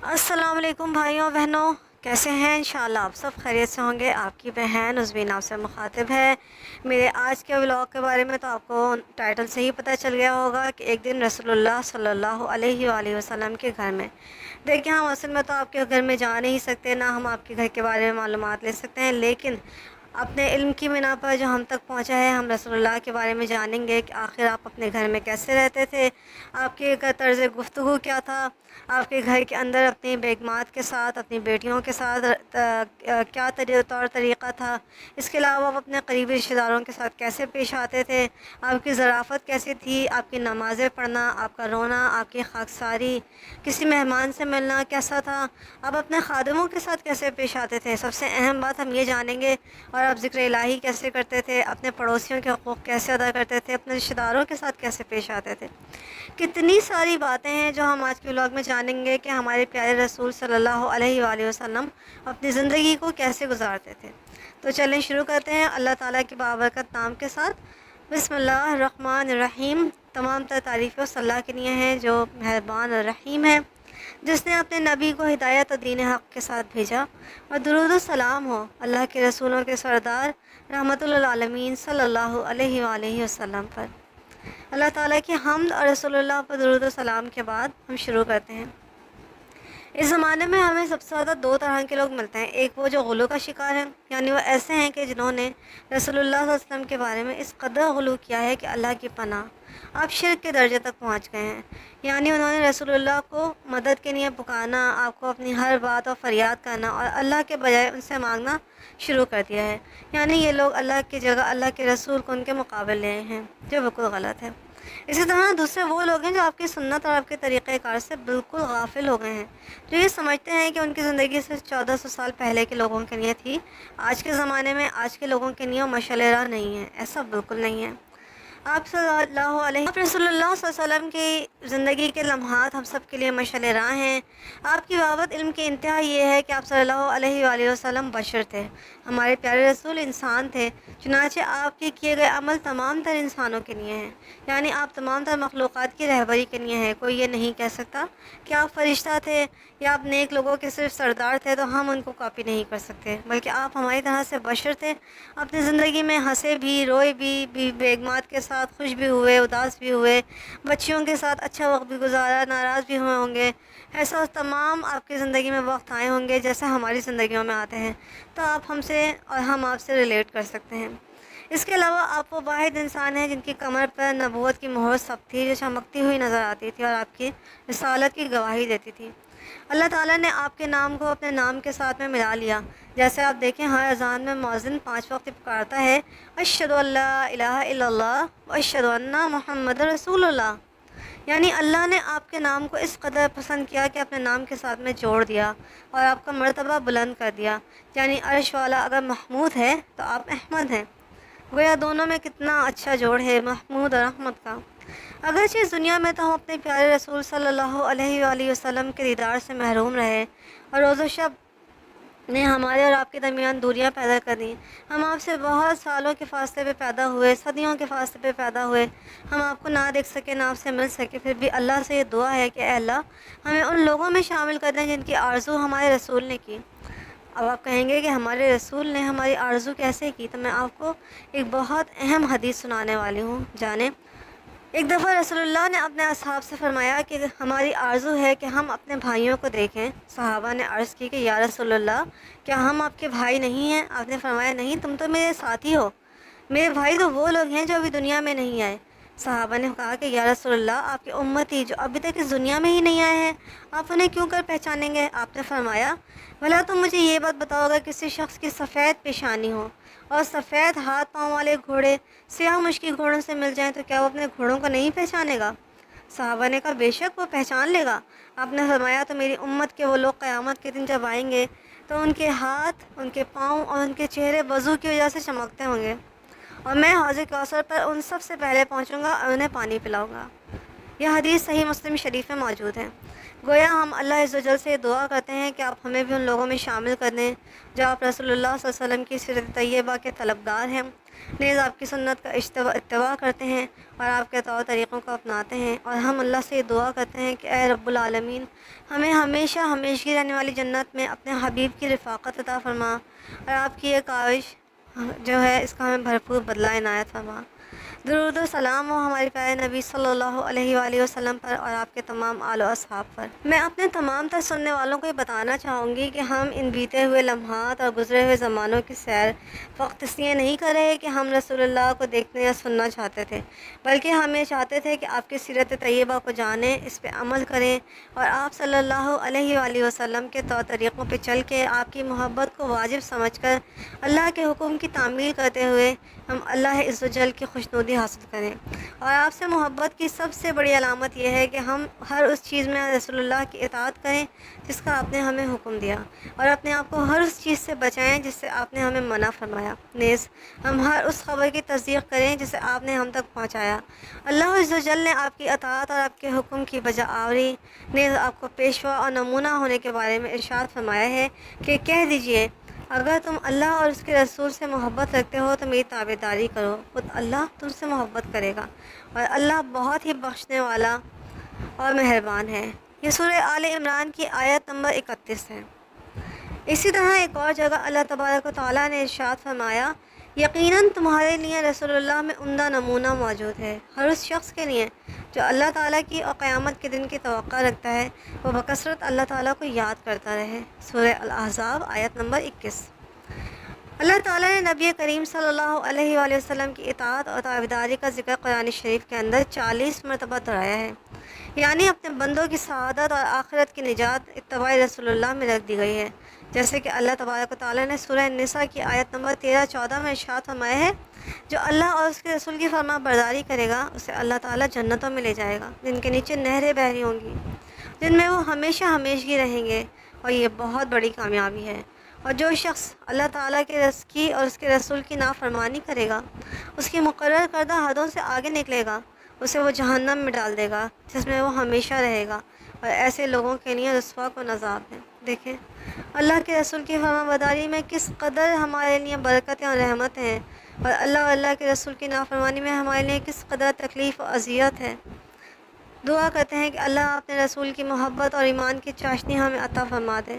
السلام علیکم بھائیوں بہنوں، کیسے ہیں؟ انشاءاللہ آپ سب خیریت سے ہوں گے۔ آپ کی بہن عزمین آپ سے مخاطب ہے۔ میرے آج کے ولاگ کے بارے میں تو آپ کو ٹائٹل سے ہی پتہ چل گیا ہوگا کہ ایک دن رسول اللہ صلی اللہ علیہ وآلہ وسلم کے گھر میں۔ دیکھیں، ہم اصل میں تو آپ کے گھر میں جا نہیں سکتے، نہ ہم آپ کے گھر کے بارے میں معلومات لے سکتے ہیں، لیکن اپنے علم کی بنا پر جو ہم تک پہنچا ہے، ہم رسول اللہ کے بارے میں جانیں گے کہ آخر آپ اپنے گھر میں کیسے رہتے تھے، آپ کے طرز گفتگو کیا تھا، آپ کے گھر کے اندر اپنی بیگمات کے ساتھ، اپنی بیٹیوں کے ساتھ کیا طور طریقہ تھا، اس کے علاوہ آپ اپنے قریبی رشتہ داروں کے ساتھ کیسے پیش آتے تھے، آپ کی ظرافت کیسی تھی، آپ کی نمازیں پڑھنا، آپ کا رونا، آپ کی خاکساری، کسی مہمان سے ملنا کیسا تھا، آپ اپنے خادموں کے ساتھ کیسے پیش آتے تھے۔ سب سے اہم بات ہم یہ جانیں گے، اور آپ ذکر الہی کیسے کرتے تھے، اپنے پڑوسیوں کے حقوق کیسے ادا کرتے تھے، اپنے رشتہ داروں کے ساتھ کیسے پیش آتے تھے۔ کتنی ساری باتیں ہیں جو ہم آج کے ولاگ میں جانیں گے کہ ہمارے پیارے رسول صلی اللہ علیہ وآلہ وسلم اپنی زندگی کو کیسے گزارتے تھے۔ تو چلیں شروع کرتے ہیں اللہ تعالیٰ کے بابرکت نام کے ساتھ۔ بسم اللہ الرحمن الرحیم۔ تمام تر تعریفیں اس اللہ کے لیے ہیں جو مہربان اور رحیم ہے، جس نے اپنے نبی کو ہدایت اور دین حق کے ساتھ بھیجا، اور درود و سلام ہو اللہ کے رسولوں کے سردار رحمت للعالمین صلی اللہ علیہ وآلہ وسلم پر۔ اللہ تعالیٰ کی حمد اور رسول اللہ پر درود و سلام کے بعد ہم شروع کرتے ہیں۔ اس زمانے میں ہمیں سب سے زیادہ دو طرح کے لوگ ملتے ہیں۔ ایک وہ جو غلو کا شکار ہیں، یعنی وہ ایسے ہیں کہ جنہوں نے رسول اللہ صلی اللہ علیہ وسلم کے بارے میں اس قدر غلو کیا ہے کہ اللہ کی پناہ، آپ شرک کے درجے تک پہنچ گئے ہیں۔ یعنی انہوں نے رسول اللہ کو مدد کے لیے پکارنا، آپ کو اپنی ہر بات اور فریاد کرنا، اور اللہ کے بجائے ان سے مانگنا شروع کر دیا ہے۔ یعنی یہ لوگ اللہ کی جگہ اللہ کے رسول کو ان کے مقابل لے ہیں، جو بالکل غلط ہے۔ اسی طرح دوسرے وہ لوگ ہیں جو آپ کی سنت اور آپ کے طریقہ کار سے بالکل غافل ہو گئے ہیں، جو یہ سمجھتے ہیں کہ ان کی زندگی صرف 1400 سال پہلے کے لوگوں کے لیے تھی، آج کے زمانے میں آج کے لوگوں کے لیے وہ مشعل راہ نہیں ہے۔ ایسا بالکل نہیں ہے۔ آپ رسول اللہ صلی اللہ علیہ وسلم کی زندگی کے لمحات ہم سب کے لیے مشعل راہ ہیں۔ آپ کی بابت علم کی انتہا یہ ہے کہ آپ صلی اللہ علیہ وآلہ وسلم بشر تھے، ہمارے پیارے رسول انسان تھے، چنانچہ آپ کے کیے گئے عمل تمام تر انسانوں کے لیے ہیں، یعنی آپ تمام تر مخلوقات کی رہبری کے لیے ہیں۔ کوئی یہ نہیں کہہ سکتا کہ آپ فرشتہ تھے یا آپ نیک لوگوں کے صرف سردار تھے تو ہم ان کو کاپی نہیں کر سکتے، بلکہ آپ ہماری طرح سے بشر تھے۔ اپنی زندگی میں ہنسے بھی، روئے بھی، بیگمات کے ساتھ خوش بھی ہوئے، اداس بھی ہوئے، بچیوں کے ساتھ اچھا وقت بھی گزارا، ناراض بھی ہوئے ہوں گے۔ ایسا تمام آپ کی زندگی میں وقت آئے ہوں گے جیسے ہماری زندگیوں میں آتے ہیں، تو آپ ہم سے اور ہم آپ سے ریلیٹ کر سکتے ہیں۔ اس کے علاوہ آپ وہ واحد انسان ہیں جن کی کمر پر نبوت کی مہر سب تھی، جو چمکتی ہوئی نظر آتی تھی اور آپ کی رسالت کی گواہی دیتی تھی۔ اللہ تعالیٰ نے آپ کے نام کو اپنے نام کے ساتھ میں ملا لیا۔ جیسے آپ دیکھیں، ہر اذان میں مؤذن 5 وقت پکارتا ہے، اشہدو ان لا الہ الا اللہ و اشہدو ان محمد رسول اللہ۔ یعنی اللہ نے آپ کے نام کو اس قدر پسند کیا کہ اپنے نام کے ساتھ میں جوڑ دیا اور آپ کا مرتبہ بلند کر دیا۔ یعنی عرش والا اگر محمود ہے تو آپ احمد ہیں۔ گویا دونوں میں کتنا اچھا جوڑ ہے، محمود اور احمد کا۔ اگرچہ اس دنیا میں تو ہم اپنے پیارے رسول صلی اللہ علیہ وآلہ وسلم کے دیدار سے محروم رہے، اور روز و شب نے ہمارے اور آپ کے درمیان دوریاں پیدا کر دیں۔ ہم آپ سے بہت سالوں کے فاصلے پہ پیدا ہوئے، صدیوں کے فاصلے پہ پیدا ہوئے، ہم آپ کو نہ دیکھ سکے، نہ آپ سے مل سکے، پھر بھی اللہ سے یہ دعا ہے کہ اے اللہ ہمیں ان لوگوں میں شامل کر دیں جن کی آرزو ہمارے رسول نے کی۔ اب آپ کہیں گے کہ ہمارے رسول نے ہماری آرزو کیسے کی، تو میں آپ کو ایک بہت اہم حدیث سنانے والی ہوں، جانیں۔ ایک دفعہ رسول اللہ نے اپنے اصحاب سے فرمایا کہ ہماری آرزو ہے کہ ہم اپنے بھائیوں کو دیکھیں۔ صحابہ نے عرض کی کہ یا رسول اللہ، کیا ہم آپ کے بھائی نہیں ہیں؟ آپ نے فرمایا نہیں، تم تو میرے ساتھی ہو، میرے بھائی تو وہ لوگ ہیں جو ابھی دنیا میں نہیں آئے۔ صحابہ نے کہا کہ یا رسول اللہ، آپ کی امتی جو ابھی تک اس دنیا میں ہی نہیں آئے ہیں، آپ انہیں کیوں کر پہچانیں گے؟ آپ نے فرمایا بھلا تم مجھے یہ بات بتاؤ، اگر کسی شخص کی سفید پیشانی ہو اور سفید ہاتھ پاؤں والے گھوڑے سیاہ مشکی گھوڑوں سے مل جائیں تو کیا وہ اپنے گھوڑوں کو نہیں پہچانے گا؟ صحابہ نے کہا بے شک وہ پہچان لے گا۔ آپ نے فرمایا تو میری امت کے وہ لوگ قیامت کے دن جب آئیں گے تو ان کے ہاتھ، ان کے پاؤں اور ان کے چہرے وضو کی وجہ سے چمکتے ہوں گے، اور میں حوض کوثر پر ان سب سے پہلے پہنچوں گا اور انہیں پانی پلاؤں گا۔ یہ حدیث صحیح مسلم شریف میں موجود ہے۔ گویا ہم اللہ عز و جل سے دعا کرتے ہیں کہ آپ ہمیں بھی ان لوگوں میں شامل کر دیں جو آپ رسول اللہ صلی اللہ علیہ وسلم کی سیرت طیبہ کے طلبگار ہیں، نیز آپ کی سنت کا اتباع کرتے ہیں اور آپ کے طور طریقوں کو اپناتے ہیں، اور ہم اللہ سے یہ دعا کرتے ہیں کہ اے رب العالمین ہمیں ہمیشہ ہمیشگی رہنے والی جنت میں اپنے حبیب کی رفاقت عطا فرما، اور آپ کی یہ کاوش جو ہے اس کا ہمیں بھرپور بدلہ عنایت فرما۔ درود و سلام ہو ہمارے پیارے نبی صلی اللہ علیہ وآلہ وسلم پر اور آپ کے تمام آل و اصحاب پر۔ میں اپنے تمام تر سننے والوں کو یہ بتانا چاہوں گی کہ ہم ان بیتے ہوئے لمحات اور گزرے ہوئے زمانوں کی سیر فقط اس لیے نہیں کر رہے کہ ہم رسول اللہ کو دیکھنے یا سننا چاہتے تھے، بلکہ ہم یہ چاہتے تھے کہ آپ کی سیرت طیبہ کو جانیں، اس پہ عمل کریں، اور آپ صلی اللہ علیہ وآلہ وسلم کے طور طریقوں پہ چل کے آپ کی محبت کو واجب سمجھ کر اللہ کے حکم کی تعمیل کرتے ہوئے ہم اللہ عز و جل کی خوشنودی حاصل کریں۔ اور آپ سے محبت کی سب سے بڑی علامت یہ ہے کہ ہم ہر اس چیز میں رسول اللہ کی اطاعت کریں جس کا آپ نے ہمیں حکم دیا، اور اپنے آپ کو ہر اس چیز سے بچائیں جس سے آپ نے ہمیں منع فرمایا، نیز ہم ہر اس خبر کی تصدیق کریں جسے آپ نے ہم تک پہنچایا۔ اللہ عز و جل نے آپ کی اطاعت اور آپ کے حکم کی بجا آوری، نیز آپ کو پیشوا اور نمونہ ہونے کے بارے میں ارشاد فرمایا ہے کہ کہہ دیجئے اگر تم اللہ اور اس کے رسول سے محبت رکھتے ہو تو میری تابعداری کرو، خود اللہ تم سے محبت کرے گا، اور اللہ بہت ہی بخشنے والا اور مہربان ہے۔ یہ سورہ آل عمران کی آیت نمبر 31 ہے۔ اسی طرح ایک اور جگہ اللہ تبارک و تعالیٰ نے ارشاد فرمایا یقیناً تمہارے لیے رسول اللہ میں عمدہ نمونہ موجود ہے، ہر اس شخص کے لیے جو اللہ تعالیٰ کی اور قیامت کے دن کی توقع رکھتا ہے وہ بکثرت اللہ تعالیٰ کو یاد کرتا رہے۔ سورہ الاحزاب آیت نمبر 21۔ اللہ تعالیٰ نے نبی کریم صلی اللہ علیہ وآلہ وسلم کی اطاعت اور تابعداری کا ذکر قرآن شریف کے اندر 40 مرتبہ دہرایا ہے، یعنی اپنے بندوں کی سعادت اور آخرت کی نجات اتباع رسول اللہ میں رکھ دی گئی ہے، جیسے کہ اللہ تبارک و تعالیٰ نے سورہ النساء کی آیت نمبر 13-14 میں ارشاد فرمایا ہے جو اللہ اور اس کے رسول کی فرما برداری کرے گا اسے اللہ تعالیٰ جنتوں میں لے جائے گا جن کے نیچے نہریں بہہ رہی ہوں گی، جن میں وہ ہمیشہ ہمیشگی رہیں گے، اور یہ بہت بڑی کامیابی ہے۔ اور جو شخص اللہ تعالیٰ کے کی اور اس کے رسول کی نافرمانی کرے گا، اس کی مقرر کردہ حدوں سے آگے نکلے گا، اسے وہ جہنم میں ڈال دے گا جس میں وہ ہمیشہ رہے گا، اور ایسے لوگوں کے لیے رسوا کن عذاب ہے۔ دیکھیں اللہ کے رسول کی فرما برداری میں کس قدر ہمارے لیے برکتیں اور رحمت ہیں، اور اللہ اور اللہ کے رسول کی نافرمانی میں ہمارے لیے کس قدر تکلیف و اذیت ہے۔ دعا کرتے ہیں کہ اللہ اپنے رسول کی محبت اور ایمان کی چاشنی ہمیں عطا فرما دے۔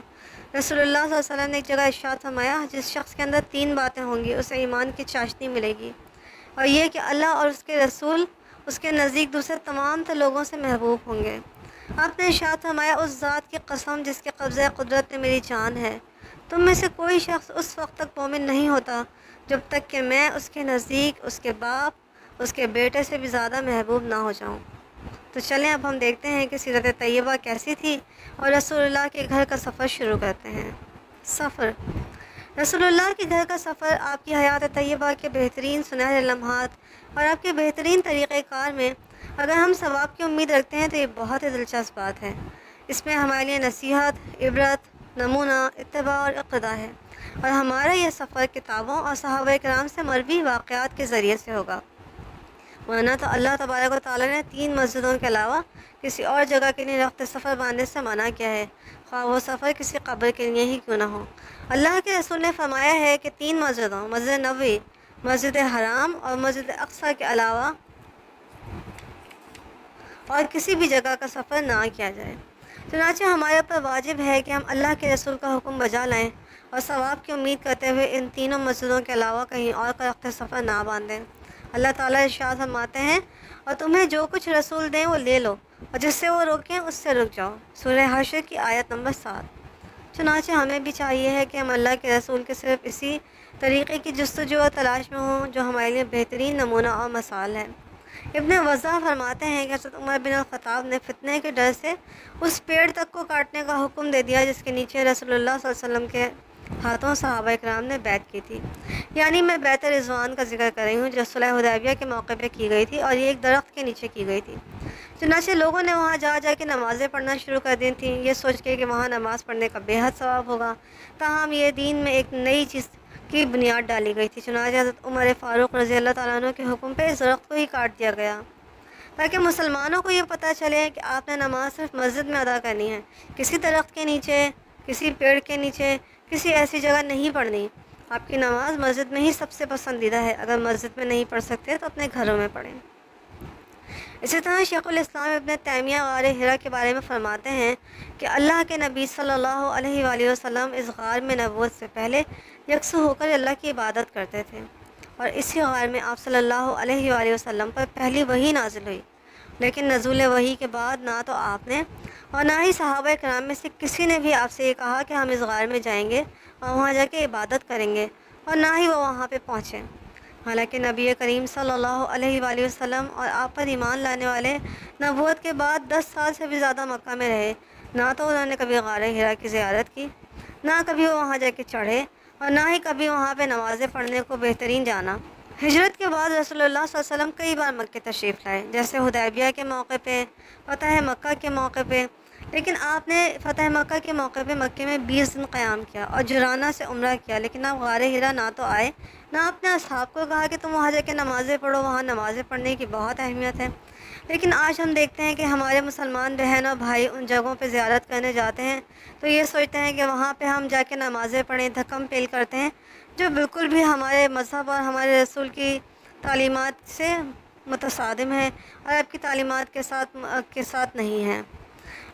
رسول اللہ صلی اللہ علیہ وسلم نے ایک جگہ ارشاد فرمایا جس شخص کے اندر 3 باتیں ہوں گی اسے ایمان کی چاشنی ملے گی، اور یہ کہ اللہ اور اس کے رسول اس کے نزدیک دوسرے تمام تر لوگوں سے محبوب ہوں گے۔ آپ نے ارشاد فرمایا اس ذات کی قسم جس کے قبضہ قدرت میں میری جان ہے، تم میں سے کوئی شخص اس وقت تک مومن نہیں ہوتا جب تک کہ میں اس کے نزدیک اس کے باپ اس کے بیٹے سے بھی زیادہ محبوب نہ ہو جاؤں۔ تو چلیں اب ہم دیکھتے ہیں کہ سیرت طیبہ کیسی تھی اور رسول اللہ کے گھر کا سفر شروع کرتے ہیں۔ سفر رسول اللہ کے گھر کا سفر آپ کی حیات طیبہ کے بہترین سنہرے لمحات اور آپ کے بہترین طریقۂ کار میں اگر ہم ثواب کی امید رکھتے ہیں تو یہ بہت ہی دلچسپ بات ہے۔ اس میں ہمارے لیے نصیحت، عبرت، نمونہ، اتباع اور اقتداء ہے، اور ہمارا یہ سفر کتابوں اور صحابہ کرام سے مروی واقعات کے ذریعے سے ہوگا، ورنہ تو اللہ تبارک و تعالیٰ نے 3 مسجدوں کے علاوہ کسی اور جگہ کے لیے رخت سفر باندھنے سے منع کیا ہے، خواہ وہ سفر کسی قبر کے لیے ہی کیوں نہ ہو۔ اللہ کے رسول نے فرمایا ہے کہ 3 مسجدوں مسجد نبوی، مسجد حرام اور مسجد اقصیٰ کے علاوہ اور کسی بھی جگہ کا سفر نہ کیا جائے۔ چنانچہ ہمارے اوپر واجب ہے کہ ہم اللہ کے رسول کا حکم بجا لائیں اور ثواب کی امید کرتے ہوئے ان 3 مسجدوں کے علاوہ کہیں اور کا رخت سفر نہ باندھیں۔ اللہ تعالیٰ ارشاد فرماتے ہیں اور تمہیں جو کچھ رسول دیں وہ لے لو، اور جس سے وہ روکیں اس سے رک جاؤ۔ سورہ حشر کی آیت نمبر 7۔ چنانچہ ہمیں بھی چاہیے ہے کہ ہم اللہ کے رسول کے صرف اسی طریقے کی جستجو اور تلاش میں ہوں جو ہمارے لیے بہترین نمونہ اور مثال ہے۔ ابن وضاح فرماتے ہیں کہ حضرت عمر بن الخطاب نے فتنے کے ڈر سے اس پیڑ تک کو کاٹنے کا حکم دے دیا جس کے نیچے رسول اللہ صلی اللہ علیہ وسلم کے ہاتھوں صحابہ کرام نے بیعت کی تھی، یعنی میں بیعت رضوان کا ذکر کر رہی ہوں جو صلح حدیبیہ کے موقع پہ کی گئی تھی، اور یہ ایک درخت کے نیچے کی گئی تھی۔ چنانچہ لوگوں نے وہاں جا جا کے نمازیں پڑھنا شروع کر دی تھیں، یہ سوچ کے کہ وہاں نماز پڑھنے کا بے حد ثواب ہوگا، تاہم یہ دین میں ایک نئی چیز کی بنیاد ڈالی گئی تھی۔ چنانچہ حضرت عمر فاروق رضی اللہ تعالیٰ عنہ کے حکم پہ اس درخت کو ہی کاٹ دیا گیا تاکہ مسلمانوں کو یہ پتہ چلے کہ آپ نے نماز صرف مسجد میں ادا کرنی ہے، کسی درخت کے نیچے، کسی پیڑ کے نیچے، کسی ایسی جگہ نہیں پڑھنی۔ آپ کی نماز مسجد میں ہی سب سے پسندیدہ ہے، اگر مسجد میں نہیں پڑھ سکتے تو اپنے گھروں میں پڑھیں۔ اسی طرح شیخ الاسلام ابن تیمیہ غار حرا کے بارے میں فرماتے ہیں کہ اللہ کے نبی صلی اللہ علیہ وآلہ وسلم اس غار میں نبوت سے پہلے یکسو ہو کر اللہ کی عبادت کرتے تھے، اور اسی غار میں آپ صلی اللہ علیہ وآلہ وسلم پر پہلی وحی نازل ہوئی، لیکن نزول وحی کے بعد نہ تو آپ نے اور نہ ہی صحابہ کرام میں سے کسی نے بھی آپ سے یہ کہا کہ ہم اس غار میں جائیں گے اور وہاں جا کے عبادت کریں گے، اور نہ ہی وہ وہاں پہ پہنچے۔ حالانکہ نبی کریم صلی اللہ علیہ وآلہ وسلم اور آپ پر ایمان لانے والے نبوت کے بعد 10 سال سے بھی زیادہ مکہ میں رہے، نہ تو انہوں نے کبھی غار حرا کی زیارت کی، نہ کبھی وہ وہاں جا کے چڑھے، اور نہ ہی کبھی وہاں پہ نمازیں پڑھنے کو بہترین جانا۔ ہجرت کے بعد رسول اللہ صلی اللہ علیہ وسلم کئی بار مکہ تشریف لائے، جیسے حدیبیہ کے موقع پہ، فتح مکہ کے موقع پہ، لیکن آپ نے فتح مکہ کے موقع پہ مکہ میں 20 دن قیام کیا اور جرانہ سے عمرہ کیا، لیکن آپ غار حرا نہ تو آئے، نہ اپنے اصحاب کو کہا کہ تم وہاں جا کے نمازیں پڑھو، وہاں نمازیں پڑھنے کی بہت اہمیت ہے۔ لیکن آج ہم دیکھتے ہیں کہ ہمارے مسلمان بہن اور بھائی ان جگہوں پہ زیارت کرنے جاتے ہیں تو یہ سوچتے ہیں کہ وہاں پہ ہم جا کے نمازیں پڑھیں، دھکم پیل کرتے ہیں، جو بالکل بھی ہمارے مذہب اور ہمارے رسول کی تعلیمات سے متصادم ہے اور آپ کی تعلیمات کے ساتھ نہیں ہے۔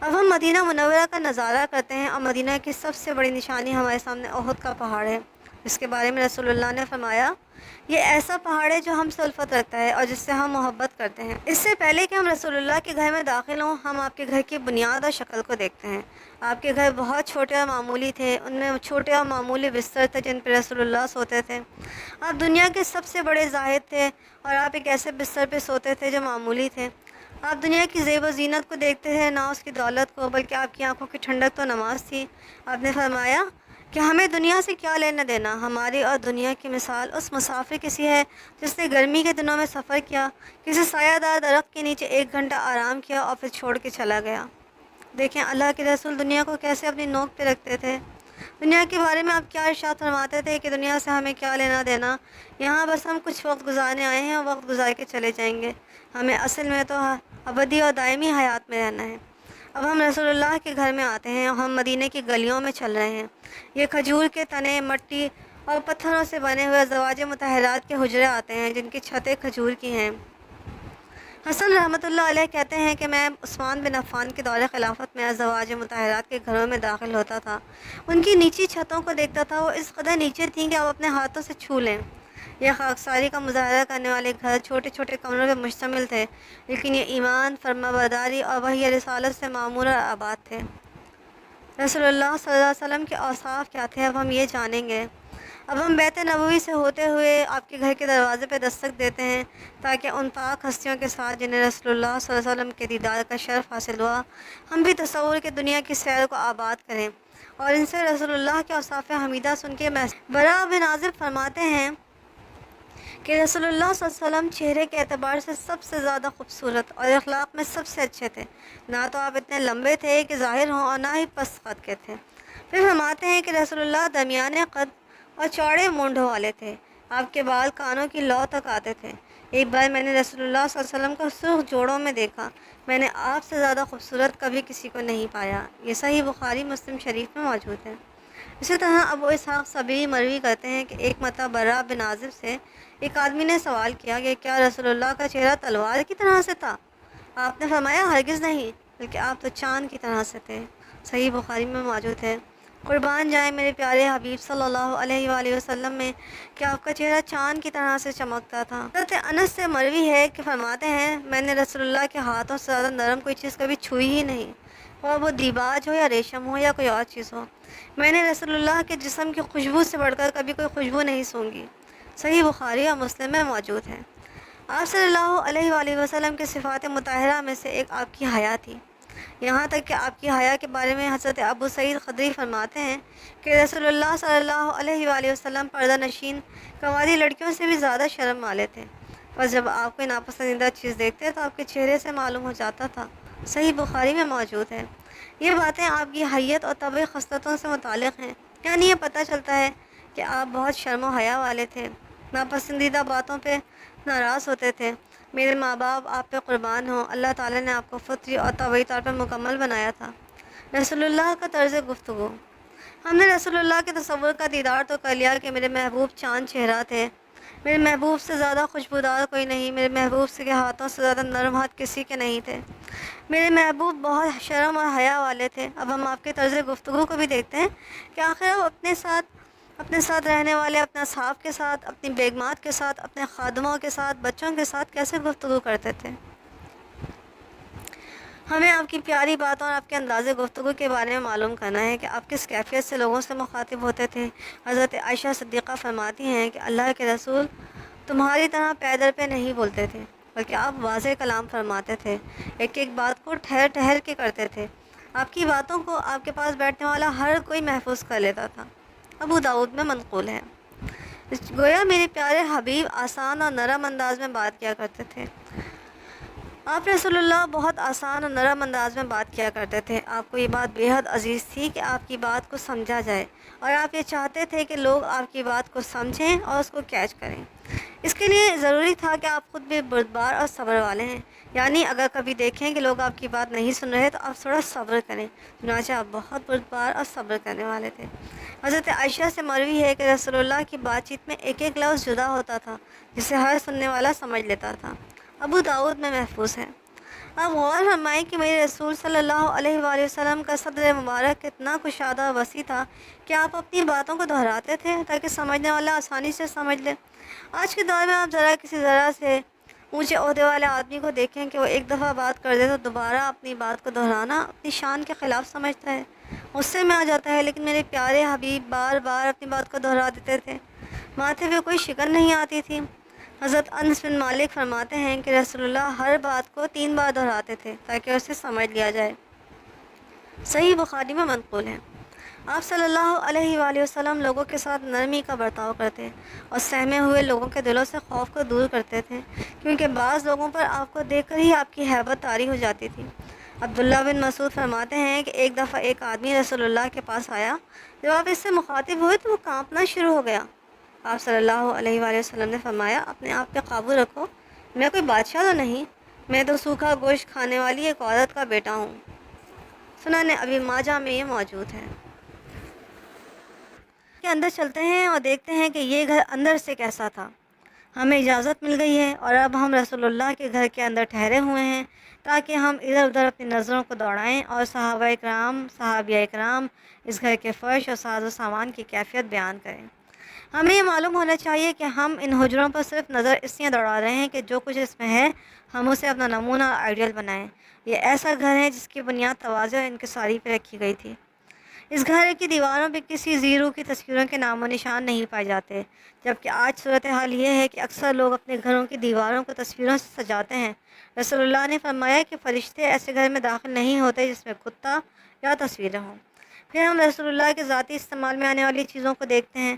اب ہم مدینہ منورہ کا نظارہ کرتے ہیں، اور مدینہ کی سب سے بڑی نشانی ہمارے سامنے احد کا پہاڑ ہے، جس کے بارے میں رسول اللہ نے فرمایا یہ ایسا پہاڑ ہے جو ہم سے الفت رکھتا ہے اور جس سے ہم محبت کرتے ہیں۔ اس سے پہلے کہ ہم رسول اللہ کے گھر میں داخل ہوں، ہم آپ کے گھر کی بنیاد اور شکل کو دیکھتے ہیں۔ آپ کے گھر بہت چھوٹے اور معمولی تھے، ان میں چھوٹے اور معمولی بستر تھے جن پہ رسول اللہ سوتے تھے۔ آپ دنیا کے سب سے بڑے زاہد تھے اور آپ ایک ایسے بستر پہ سوتے تھے جو معمولی تھے۔ آپ دنیا کی زیب و زینت کو دیکھتے تھے، نہ اس کی دولت کو، بلکہ آپ کی آنکھوں کی ٹھنڈک تو نماز تھی۔ آپ نے فرمایا کہ ہمیں دنیا سے کیا لینا دینا، ہماری اور دنیا کی مثال اس مسافر کسی ہے جس نے گرمی کے دنوں میں سفر کیا، کسی سایہ دار درخت کے نیچے 1 گھنٹہ آرام کیا اور پھر چھوڑ کے چلا گیا۔ دیکھیں اللہ کے رسول دنیا کو کیسے اپنی نوک پہ رکھتے تھے۔ دنیا کے بارے میں آپ کیا ارشاد فرماتے تھے کہ دنیا سے ہمیں کیا لینا دینا، یہاں بس ہم کچھ وقت گزارنے آئے ہیں اور وقت گزار کے چلے جائیں گے، ہمیں اصل میں تو ابدی اور دائمی حیات میں رہنا ہے۔ اب ہم رسول اللہ کے گھر میں آتے ہیں اور ہم مدینہ کی گلیوں میں چل رہے ہیں۔ یہ کھجور کے تنے، مٹی اور پتھروں سے بنے ہوئے ازواج مطہرات کے حجرے آتے ہیں جن کی چھتیں کھجور کی ہیں۔ حسن رحمۃ اللہ علیہ کہتے ہیں کہ میں عثمان بن عفان کے دور خلافت میں ازواج مطہرات کے گھروں میں داخل ہوتا تھا، ان کی نیچی چھتوں کو دیکھتا تھا، وہ اس قدر نیچے تھیں کہ آپ اپنے ہاتھوں سے چھو لیں۔ یہ خاکساری کا مظاہرہ کرنے والے گھر چھوٹے چھوٹے کمروں پہ مشتمل تھے، لیکن یہ ایمان، فرما برداری اور وحی رسالت سے معمور اور آباد تھے۔ رسول اللہ صلی اللہ علیہ وسلم کے اوصاف کیا تھے، اب ہم یہ جانیں گے۔ اب ہم بیت نبوی سے ہوتے ہوئے آپ کے گھر کے دروازے پہ دستک دیتے ہیں تاکہ ان پاک ہستیوں کے ساتھ جنہیں رسول اللہ صلی اللہ علیہ وسلم کے دیدار کا شرف حاصل ہوا، ہم بھی تصور کے دنیا کی سیر کو آباد کریں اور ان سے رسول اللہ کے اوصاف حمیدہ سن کے برا بن عازب فرماتے ہیں کہ رسول اللہ صلی اللہ علیہ وسلم چہرے کے اعتبار سے سب سے زیادہ خوبصورت اور اخلاق میں سب سے اچھے تھے، نہ تو آپ اتنے لمبے تھے کہ ظاہر ہوں اور نہ ہی پست قد کے تھے۔ پھر فرماتے ہیں کہ رسول اللہ درمیانے قد اور چوڑے مونڈھوں والے تھے، آپ کے بال کانوں کی لو تک آتے تھے۔ ایک بار میں نے رسول اللہ صلی اللہ علیہ وسلم کو سرخ جوڑوں میں دیکھا، میں نے آپ سے زیادہ خوبصورت کبھی کسی کو نہیں پایا۔ یہ صحیح بخاری مسلم شریف میں موجود ہے۔ اسی طرح ابو اسحاق صبری مروی کرتے ہیں کہ ایک مرتبہ برا بن عازب سے ایک آدمی نے سوال کیا کہ کیا رسول اللہ کا چہرہ تلوار کی طرح سے تھا؟ آپ نے فرمایا ہرگز نہیں، بلکہ آپ تو چاند کی طرح سے تھے۔ صحیح بخاری میں موجود ہے۔ قربان جائیں میرے پیارے حبیب صلی اللہ علیہ وآلہ وسلم میں کہ آپ کا چہرہ چاند کی طرح سے چمکتا تھا۔ حضرت انس سے مروی ہے کہ فرماتے ہیں میں نے رسول اللہ کے ہاتھوں سے زیادہ نرم کوئی چیز کبھی چھوئی ہی نہیں، اور وہ دیباج ہو یا ریشم ہو یا کوئی اور چیز ہو۔ میں نے رسول اللہ کے جسم کی خوشبو سے بڑھ کر کبھی کوئی خوشبو نہیں سونگھی۔ صحیح بخاری اور مسلم میں موجود ہے۔ آپ صلی اللہ علیہ وآلہ وسلم کے صفات مطہرہ میں سے ایک آپ کی حیا تھی، یہاں تک کہ آپ کی حیا کے بارے میں حضرت ابو سعید خدری فرماتے ہیں کہ رسول اللہ صلی اللہ علیہ وآلہ وسلم پردہ نشین کنواری لڑکیوں سے بھی زیادہ شرم والے تھے، بس جب آپ کوئی ناپسندیدہ چیز دیکھتے تو آپ کے چہرے سے معلوم ہو جاتا تھا۔ صحیح بخاری میں موجود ہے۔ یہ باتیں آپ کی حیت اور طبعی خصلتوں سے متعلق ہیں، یعنی یہ پتہ چلتا ہے کہ آپ بہت شرم و حیا والے تھے، ناپسندیدہ باتوں پہ ناراض ہوتے تھے۔ میرے ماں باپ آپ پہ قربان ہوں، اللہ تعالیٰ نے آپ کو فطری اور طبعی طور پر مکمل بنایا تھا۔ رسول اللہ کا طرز گفتگو، ہم نے رسول اللہ کے تصور کا دیدار تو کر لیا کہ میرے محبوب چاند چہرہ تھے، میرے محبوب سے زیادہ خوشبودار کوئی نہیں، میرے محبوب کے ہاتھوں سے زیادہ نرم ہاتھ کسی کے نہیں تھے، میرے محبوب بہت شرم اور حیا والے تھے۔ اب ہم آپ کے طرز گفتگو کو بھی دیکھتے ہیں کہ آخر آپ اپنے ساتھ رہنے والے اپنے اصحاب کے ساتھ، اپنی بیگمات کے ساتھ، اپنے خادموں کے ساتھ، بچوں کے ساتھ کیسے گفتگو کرتے تھے۔ ہمیں آپ کی پیاری باتوں اور آپ کے انداز گفتگو کے بارے میں معلوم کرنا ہے کہ آپ کس کیفیت سے لوگوں سے مخاطب ہوتے تھے۔ حضرت عائشہ صدیقہ فرماتی ہیں کہ اللہ کے رسول تمہاری طرح پے در پہ نہیں بولتے تھے، بلکہ آپ واضح کلام فرماتے تھے، ایک ایک بات کو ٹھہر ٹھہر کے کرتے تھے۔ آپ کی باتوں کو آپ کے پاس بیٹھنے والا ہر کوئی محفوظ کر لیتا تھا۔ ابو داؤد میں منقول ہے۔ گویا میرے پیارے حبیب آسان اور نرم انداز میں بات کیا کرتے تھے۔ آپ رسول اللہ بہت آسان اور نرم انداز میں بات کیا کرتے تھے۔ آپ کو یہ بات بے حد عزیز تھی کہ آپ کی بات کو سمجھا جائے، اور آپ یہ چاہتے تھے کہ لوگ آپ کی بات کو سمجھیں اور اس کو کیچ کریں۔ اس کے لیے ضروری تھا کہ آپ خود بھی بردبار اور صبر والے ہیں، یعنی اگر کبھی دیکھیں کہ لوگ آپ کی بات نہیں سن رہے تو آپ تھوڑا صبر کریں۔ چنانچہ آپ بہت بردبار اور صبر کرنے والے تھے۔ حضرت عائشہ سے مروی ہے کہ رسول اللہ کی بات چیت میں ایک ایک لفظ جدا ہوتا تھا جسے ہر سننے والا سمجھ لیتا تھا۔ ابو داؤد میں محفوظ ہے۔ آپ غور فرمائیں کہ میرے رسول صلی اللہ علیہ وآلہ وسلم کا صدر مبارک اتنا کشادہ و وسیع تھا کہ آپ اپنی باتوں کو دہراتے تھے تاکہ سمجھنے والا آسانی سے سمجھ لے۔ آج کے دور میں آپ کسی ذرا سے اونچے عہدے والے آدمی کو دیکھیں کہ وہ ایک دفعہ بات کر دے تو دوبارہ اپنی بات کو دہرانا اپنی شان کے خلاف سمجھتا ہے، غصے میں آ جاتا ہے، لیکن میرے پیارے حبیب بار بار اپنی بات کو دہرا دیتے تھے، ماتھے پہ کوئی شکن نہیں آتی تھی۔ حضرت انس بن مالک فرماتے ہیں کہ رسول اللہ ہر بات کو 3 بار دہراتے تھے تاکہ اسے سمجھ لیا جائے۔ صحیح بخاری میں منقول ہے۔ آپ صلی اللہ علیہ وآلہ وسلم لوگوں کے ساتھ نرمی کا برتاؤ کرتے اور سہمے ہوئے لوگوں کے دلوں سے خوف کو دور کرتے تھے، کیونکہ بعض لوگوں پر آپ کو دیکھ کر ہی آپ کی ہیبت طاری ہو جاتی تھی۔ عبداللہ بن مسعود فرماتے ہیں کہ ایک دفعہ ایک آدمی رسول اللہ کے پاس آیا، جب آپ اس سے مخاطب ہوئے تو وہ کانپنا شروع ہو گیا۔ آپ صلی اللہ علیہ وآلہ وسلم نے فرمایا، اپنے آپ پہ قابو رکھو، میں کوئی بادشاہ تو نہیں، میں تو سوکھا گوشت کھانے والی ایک عورت کا بیٹا ہوں۔ سنن ابی ماجہ میں یہ موجود ہے۔ کے اندر چلتے ہیں اور دیکھتے ہیں کہ یہ گھر اندر سے کیسا تھا۔ ہمیں اجازت مل گئی ہے اور اب ہم رسول اللہ کے گھر کے اندر ٹھہرے ہوئے ہیں تاکہ ہم ادھر ادھر اپنی نظروں کو دوڑائیں اور صحابہ اکرام، صحابیہ اکرام، اس گھر کے فرش اور ساز و سامان کی کیفیت بیان کریں۔ ہمیں یہ معلوم ہونا چاہیے کہ ہم ان حجروں پر صرف نظر اس لیے دوڑا رہے ہیں کہ جو کچھ اس میں ہے ہم اسے اپنا نمونہ اور آئیڈیل بنائیں۔ یہ ایسا گھر ہے جس کی بنیاد تواضع اور انکساری پہ رکھی گئی تھی۔ اس گھر کی دیواروں پہ کسی زیرو کی تصویروں کے نام و نشان نہیں پائے جاتے، جبکہ آج صورتحال یہ ہے کہ اکثر لوگ اپنے گھروں کی دیواروں کو تصویروں سے سجاتے ہیں۔ رسول اللہ نے فرمایا کہ فرشتے ایسے گھر میں داخل نہیں ہوتے جس میں کتا یا تصویریں ہوں۔ پھر ہم رسول اللہ کے ذاتی استعمال میں آنے والی چیزوں کو دیکھتے ہیں۔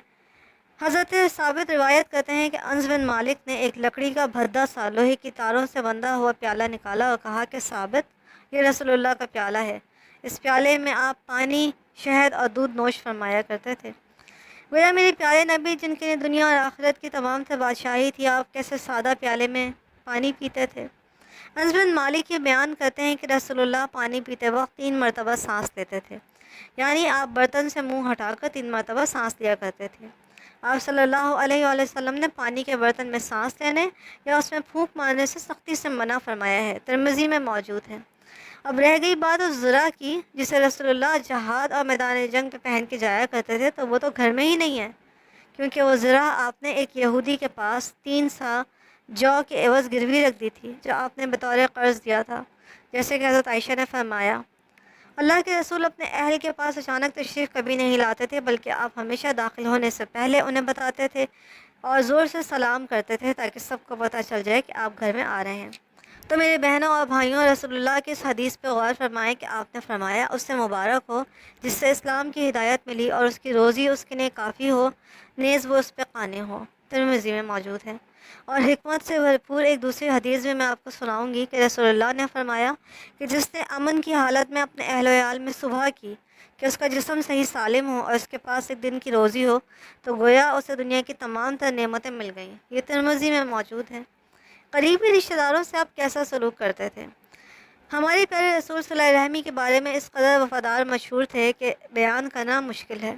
حضرت ثابت روایت کرتے ہیں کہ انس بن مالک نے ایک لکڑی کا بھدا سا لوہے کی تاروں سے بندھا ہوا پیالہ نکالا اور کہا کہ ثابت، یہ رسول اللہ کا پیالہ ہے، اس پیالے میں آپ پانی، شہد اور دودھ نوش فرمایا کرتے تھے۔ گویا میرے پیارے نبی جن کے لیے دنیا اور آخرت کی تمام سے بادشاہی تھی، آپ کیسے سادہ پیالے میں پانی پیتے تھے۔ انس بن مالک یہ بیان کرتے ہیں کہ رسول اللہ پانی پیتے وقت 3 مرتبہ سانس لیتے تھے، یعنی آپ برتن سے منہ ہٹا کر 3 مرتبہ سانس لیا کرتے تھے۔ آپ صلی اللہ علیہ وآلہ وسلم نے پانی کے برتن میں سانس لینے یا اس میں پھونک مارنے سے سختی سے منع فرمایا ہے، ترمذی میں موجود ہے۔ اب رہ گئی بات اس ذرا کی جسے رسول اللہ جہاد اور میدان جنگ پہ پہن کے جایا کرتے تھے، تو وہ تو گھر میں ہی نہیں ہے، کیونکہ وہ ذرا آپ نے ایک یہودی کے پاس 3 سا جو کے عوض گروی رکھ دی تھی، جو آپ نے بطور قرض دیا تھا، جیسے کہ حضرت عائشہ نے فرمایا۔ اللہ کے رسول اپنے اہل کے پاس اچانک تشریف کبھی نہیں لاتے تھے، بلکہ آپ ہمیشہ داخل ہونے سے پہلے انہیں بتاتے تھے اور زور سے سلام کرتے تھے تاکہ سب کو پتہ چل جائے کہ آپ گھر میں آ رہے ہیں۔ تو میرے بہنوں اور بھائیوں، رسول اللہ کی اس حدیث پہ غور فرمائیں کہ آپ نے فرمایا، اس سے مبارک ہو جس سے اسلام کی ہدایت ملی اور اس کی روزی اس کے لیے کافی ہو، نیز وہ اس پہ قانع ہو، ترمذی میں موجود ہے۔ اور حکمت سے بھرپور ایک دوسری حدیث میں آپ کو سناؤں گی کہ رسول اللہ نے فرمایا کہ جس نے امن کی حالت میں اپنے اہل و عیال میں صبح کی کہ اس کا جسم صحیح سالم ہو اور اس کے پاس ایک دن کی روزی ہو، تو گویا اسے دنیا کی تمام تر نعمتیں مل گئیں۔ یہ ترمذی میں موجود ہے۔ قریبی رشتہ داروں سے آپ کیسا سلوک کرتے تھے؟ ہمارے پیارے رسول صلی اللہ علیہ وسلم کے بارے میں اس قدر وفادار مشہور تھے کہ بیان کرنا مشکل ہے۔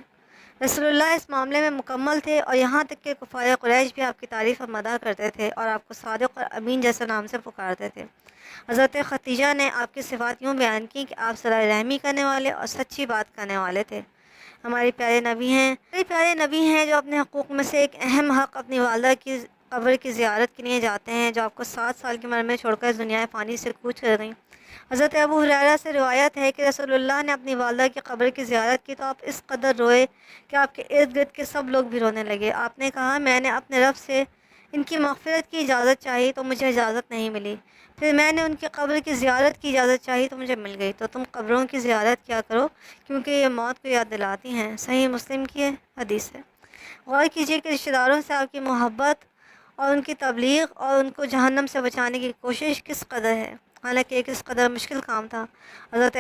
رسول اللہ اس معاملے میں مکمل تھے، اور یہاں تک کہ کفار قریش بھی آپ کی تعریف اور مدح کرتے تھے اور آپ کو صادق اور امین جیسے نام سے پکارتے تھے۔ حضرت خدیجہ نے آپ کی صفات یوں بیان کی کہ آپ صلہ رحمی کرنے والے اور سچی بات کرنے والے تھے۔ ہمارے پیارے نبی ہیں جو اپنے حقوق میں سے ایک اہم حق اپنی والدہ کی قبر کی زیارت کے لیے جاتے ہیں، جو آپ کو 7 سال کی عمر میں چھوڑ کر دنیا فانی سے کوچ کر گئیں۔ حضرت ابو ہریرہ سے روایت ہے کہ رسول اللہ نے اپنی والدہ کی قبر کی زیارت کی تو آپ اس قدر روئے کہ آپ کے ارد گرد کے سب لوگ بھی رونے لگے۔ آپ نے کہا، میں نے اپنے رب سے ان کی مغفرت کی اجازت چاہی تو مجھے اجازت نہیں ملی، پھر میں نے ان کی قبر کی زیارت کی اجازت چاہی تو مجھے مل گئی، تو تم قبروں کی زیارت کیا کرو کیونکہ یہ موت کو یاد دلاتی ہیں۔ صحیح مسلم کی حدیث ہے۔ غور کیجیے کہ رشتہ داروں سے آپ کی محبت اور ان کی تبلیغ اور ان کو جہنم سے بچانے کی کوشش کس قدر ہے، حالانکہ یہ کس قدر مشکل کام تھا۔ حضرت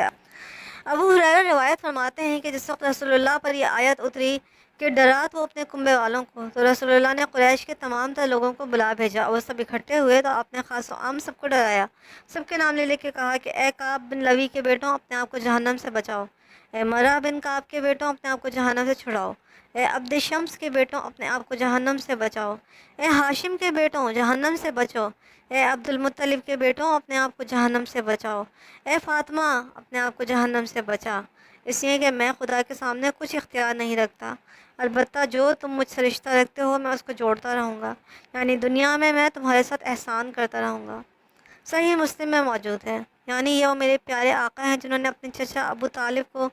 ابو ہریرہ روایت فرماتے ہیں کہ جس وقت رسول اللہ پر یہ آیت اتری کہ ڈرا تو اپنے کنبے والوں کو، تو رسول اللہ نے قریش کے تمام تر لوگوں کو بلا بھیجا، اور وہ سب اکٹھے ہوئے تو آپ نے خاص و عام سب کو ڈرایا، سب کے نام لے کے کہا کہ اے کعب بن لوی کے بیٹوں، اپنے آپ کو جہنم سے بچاؤ، اے مرہ بن کعب کے بیٹوں، اپنے آپ کو جہنم سے چھڑاؤ، اے عبد شمس کے بیٹوں، اپنے آپ کو جہنم سے بچاؤ، اے ہاشم کے بیٹوں، جہنم سے بچو، اے عبد المطلب کے بیٹوں، اپنے آپ کو جہنم سے بچاؤ، اے فاطمہ اپنے آپ کو جہنم سے بچا، اس لیے کہ میں خدا کے سامنے کچھ اختیار نہیں رکھتا، البتہ جو تم مجھ سے رشتہ رکھتے ہو میں اس کو جوڑتا رہوں گا، یعنی دنیا میں تمہارے ساتھ احسان کرتا رہوں گا۔ صحیح مسلم میں موجود ہے۔ یعنی یہ وہ میرے پیارے آقا ہیں جنہوں نے اپنے چچا ابو طالب کو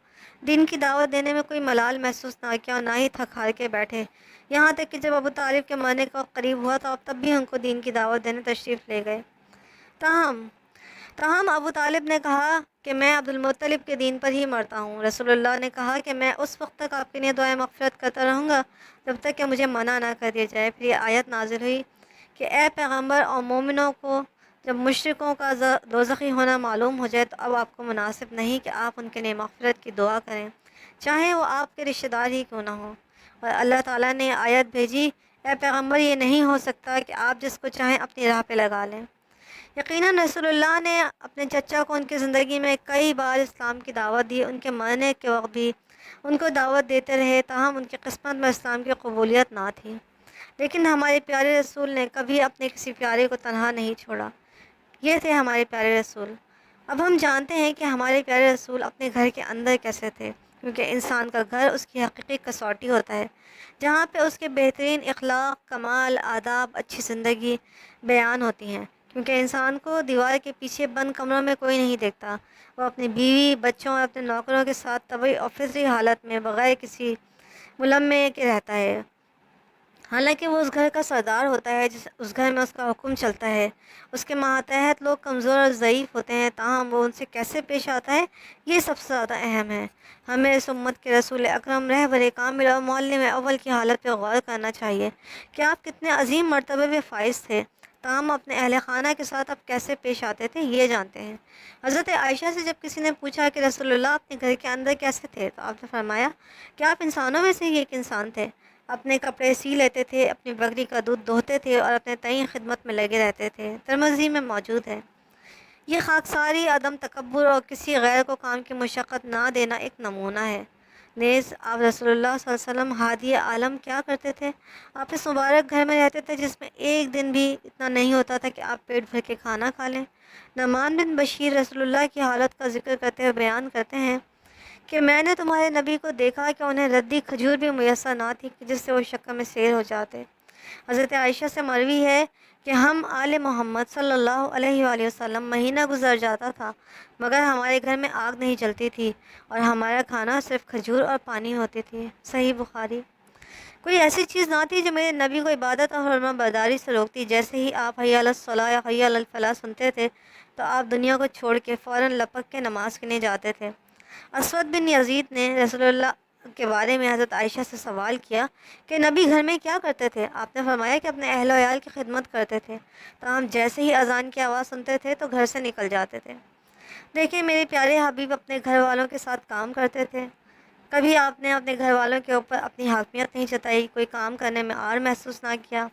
دین کی دعوت دینے میں کوئی ملال محسوس نہ کیا اور نہ ہی تھک ہار کے بیٹھے، یہاں تک کہ جب ابو طالب کے مرنے کا قریب ہوا تو آپ تب بھی ان کو دین کی دعوت دینے تشریف لے گئے۔ تاہم ابو طالب نے کہا کہ میں عبد المطلب کے دین پر ہی مرتا ہوں۔ رسول اللہ نے کہا کہ میں اس وقت تک آپ کے لیے دعائے مغفرت کرتا رہوں گا جب تک کہ مجھے منع نہ کر دیا جائے۔ پھر یہ آیت نازل ہوئی کہ اے پیغمبر اور مومنوں کو جب مشرکوں کا دوزخی ہونا معلوم ہو جائے تو اب آپ کو مناسب نہیں کہ آپ ان کے لیے مغفرت کی دعا کریں، چاہے وہ آپ کے رشتہ دار ہی کیوں نہ ہوں۔ اور اللہ تعالیٰ نے آیت بھیجی، اے پیغمبر یہ نہیں ہو سکتا کہ آپ جس کو چاہیں اپنی راہ پہ لگا لیں۔ یقیناً رسول اللہ نے اپنے چچا کو ان کی زندگی میں کئی بار اسلام کی دعوت دی، ان کے مرنے کے وقت بھی ان کو دعوت دیتے رہے، تاہم ان کی قسمت میں اسلام کی قبولیت نہ تھی، لیکن ہمارے پیارے رسول نے کبھی اپنے کسی پیارے کو تنہا نہیں چھوڑا۔ یہ تھے ہمارے پیارے رسول۔ اب ہم جانتے ہیں کہ ہمارے پیارے رسول اپنے گھر کے اندر کیسے تھے، کیونکہ انسان کا گھر اس کی حقیقی کسوٹی ہوتا ہے، جہاں پہ اس کے بہترین اخلاق، کمال، آداب، اچھی زندگی بیان ہوتی ہیں، کیونکہ انسان کو دیوار کے پیچھے بند کمروں میں کوئی نہیں دیکھتا، وہ اپنی بیوی، بچوں اور اپنے نوکروں کے ساتھ طبعی اور فطری حالت میں بغیر کسی ملمے کے رہتا ہے، حالانکہ وہ اس گھر کا سردار ہوتا ہے، اس گھر میں اس کا حکم چلتا ہے، اس کے ماتحت لوگ کمزور اور ضعیف ہوتے ہیں، تاہم وہ ان سے کیسے پیش آتا ہے یہ سب سے زیادہ اہم ہے۔ ہمیں اس امت کے رسول اکرم رہبر کامل اور معلم اول کی حالت پہ غور کرنا چاہیے کہ آپ کتنے عظیم مرتبے پہ فائز تھے، تاہم اپنے اہل خانہ کے ساتھ آپ کیسے پیش آتے تھے یہ جانتے ہیں۔ حضرت عائشہ سے جب کسی نے پوچھا کہ رسول اللہ اپنے گھر کے اندر کیسے تھے تو آپ نے فرمایا کہ آپ انسانوں میں سے ہی ایک انسان تھے، اپنے کپڑے سی لیتے تھے، اپنی بکری کا دودھ دوہتے تھے اور اپنے تئیں خدمت میں لگے رہتے تھے۔ ترمذی میں موجود ہے۔ یہ خاکساری، عدم تکبر اور کسی غیر کو کام کی مشقت نہ دینا ایک نمونہ ہے۔ نیز آپ رسول اللہ صلی اللہ علیہ وسلم ہادی عالم کیا کرتے تھے؟ آپ اس مبارک گھر میں رہتے تھے جس میں ایک دن بھی اتنا نہیں ہوتا تھا کہ آپ پیٹ بھر کے کھانا کھا لیں۔ نعمان بن بشیر رسول اللہ کی حالت کا ذکر کرتے ہوئے بیان کرتے ہیں کہ میں نے تمہارے نبی کو دیکھا کہ انہیں ردی کھجور بھی میسر نہ تھی کہ جس سے وہ شکم میں سیر ہو جاتے۔ حضرت عائشہ سے مروی ہے کہ ہم آل محمد صلی اللہ علیہ وآلہ وسلم مہینہ گزر جاتا تھا مگر ہمارے گھر میں آگ نہیں جلتی تھی اور ہمارا کھانا صرف کھجور اور پانی ہوتی تھی۔ صحیح بخاری۔ کوئی ایسی چیز نہ تھی جو میرے نبی کو عبادت اور فرما برداری سے روکتی، جیسے ہی آپ حی علی الصلاۃ یا حی علی الفلاح سنتے تھے تو آپ دنیا کو چھوڑ کے فوراً لپک کے نماز کے لیے جاتے تھے۔ اسود بن یزید نے رسول اللہ کے بارے میں حضرت عائشہ سے سوال کیا کہ نبی گھر میں کیا کرتے تھے؟ آپ نے فرمایا کہ اپنے اہل و عیال کی خدمت کرتے تھے، تو ہم جیسے ہی اذان کی آواز سنتے تھے تو گھر سے نکل جاتے تھے۔ دیکھیں میرے پیارے حبیب اپنے گھر والوں کے ساتھ کام کرتے تھے، کبھی آپ نے اپنے گھر والوں کے اوپر اپنی حاکمیت نہیں جتائی، کوئی کام کرنے میں آر محسوس نہ کیا،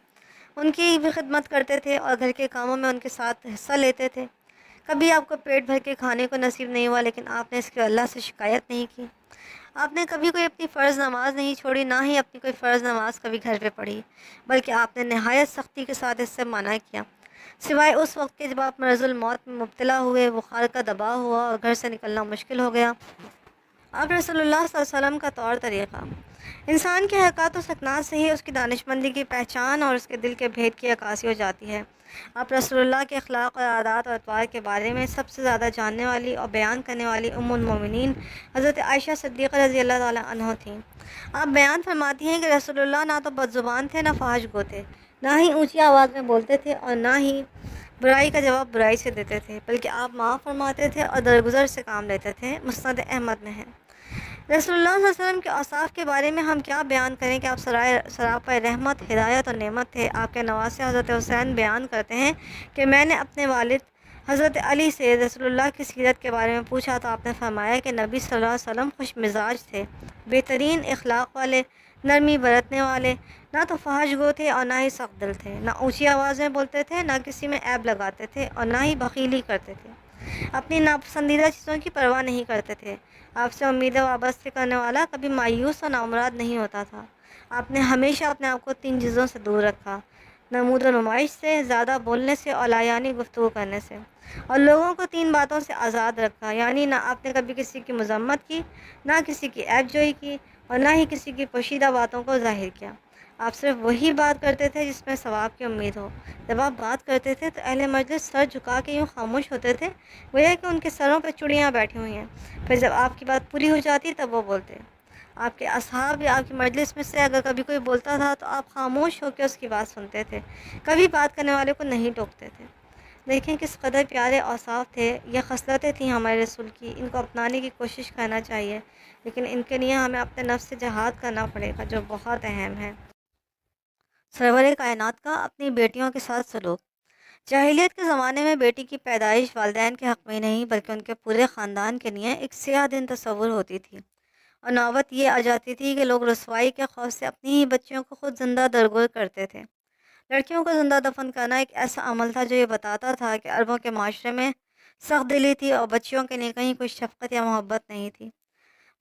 ان کی بھی خدمت کرتے تھے اور گھر کے کاموں میں ان کے ساتھ حصہ لیتے تھے۔ کبھی آپ کو پیٹ بھر کے کھانے کو نصیب نہیں ہوا لیکن آپ نے اس کے اللہ سے شکایت نہیں کی۔ آپ نے کبھی کوئی اپنی فرض نماز نہیں چھوڑی، نہ ہی اپنی کوئی فرض نماز کبھی گھر پہ پڑھی، بلکہ آپ نے نہایت سختی کے ساتھ اس سے منع کیا، سوائے اس وقت کے جب آپ مرض الموت میں مبتلا ہوئے، بخار کا دباؤ ہوا اور گھر سے نکلنا مشکل ہو گیا۔ اب رسول اللہ صلی اللہ علیہ وسلم کا طور طریقہ، انسان کے حرکات و سکنات سے ہی اس کی دانشمندی کی پہچان اور اس کے دل کے بھید کی عکاسی ہو جاتی ہے۔ آپ رسول اللہ کے اخلاق اور عادات اور اطوار کے بارے میں سب سے زیادہ جاننے والی اور بیان کرنے والی ام المومنین حضرت عائشہ صدیقہ رضی اللہ تعالیٰ عنہ تھیں۔ آپ بیان فرماتی ہیں کہ رسول اللہ نہ تو بد زبان تھے، نہ فحش گو تھے، نہ ہی اونچی آواز میں بولتے تھے اور نہ ہی برائی کا جواب برائی سے دیتے تھے، بلکہ آپ معاف فرماتے تھے اور درگزر سے کام لیتے تھے۔ مسند احمد میں ہے۔ رسول اللہ صلی اللہ علیہ وسلم کے اوصاف کے بارے میں ہم کیا بیان کریں کہ آپ سراپا رحمت، ہدایت اور نعمت تھے۔ آپ کے نواسے حضرت حسین بیان کرتے ہیں کہ میں نے اپنے والد حضرت علی سے رسول اللہ کی سیرت کے بارے میں پوچھا تو آپ نے فرمایا کہ نبی صلی اللہ علیہ وسلم خوش مزاج تھے، بہترین اخلاق والے، نرمی برتنے والے، نہ تو فحش گو تھے اور نہ ہی سخت دل تھے، نہ اونچی آواز میں بولتے تھے، نہ کسی میں عیب لگاتے تھے اور نہ ہی بخیلی کرتے تھے، اپنی ناپسندیدہ چیزوں کی پرواہ نہیں کرتے تھے۔ آپ سے امیدیں وابستہ کرنے والا کبھی مایوس اور ناامراد نہیں ہوتا تھا۔ آپ نے ہمیشہ اپنے آپ کو 3 چیزوں سے دور رکھا: نمود و نمائش سے، زیادہ بولنے سے اور لایانی گفتگو کرنے سے، اور لوگوں کو 3 باتوں سے آزاد رکھا، یعنی نہ آپ نے کبھی کسی کی مذمت کی، نہ کسی کی عیب جوئی کی اور نہ ہی کسی کی پوشیدہ باتوں کو ظاہر کیا۔ آپ صرف وہی بات کرتے تھے جس میں ثواب کی امید ہو۔ جب آپ بات کرتے تھے تو اہل مجلس سر جھکا کے یوں خاموش ہوتے تھے گویا کہ ان کے سروں پہ چڑیاں بیٹھی ہوئی ہیں۔ پھر جب آپ کی بات پوری ہو جاتی تب وہ بولتے۔ آپ کے اصحاب یا آپ کی مجلس میں سے اگر کبھی کوئی بولتا تھا تو آپ خاموش ہو کے اس کی بات سنتے تھے، کبھی بات کرنے والے کو نہیں ٹوکتے تھے۔ دیکھیں کس قدر پیارے اوصاف تھے، یہ خصلتیں تھیں ہمارے رسول کی، ان کو اپنانے کی کوشش کرنا چاہیے، لیکن ان کے لیے ہمیں اپنے نفس سے جہاد کرنا پڑے گا، جو بہت اہم ہے۔ سرور کائنات کا اپنی بیٹیوں کے ساتھ سلوک۔ جاہلیت کے زمانے میں بیٹی کی پیدائش والدین کے حق میں نہیں بلکہ ان کے پورے خاندان کے لیے ایک سیاہ دن تصور ہوتی تھی، اور نوبت یہ آ جاتی تھی کہ لوگ رسوائی کے خوف سے اپنی ہی بچیوں کو خود زندہ درگور کرتے تھے۔ لڑکیوں کو زندہ دفن کرنا ایک ایسا عمل تھا جو یہ بتاتا تھا کہ عربوں کے معاشرے میں سخت دلی تھی اور بچیوں کے لیے کہیں کوئی شفقت یا محبت نہیں تھی۔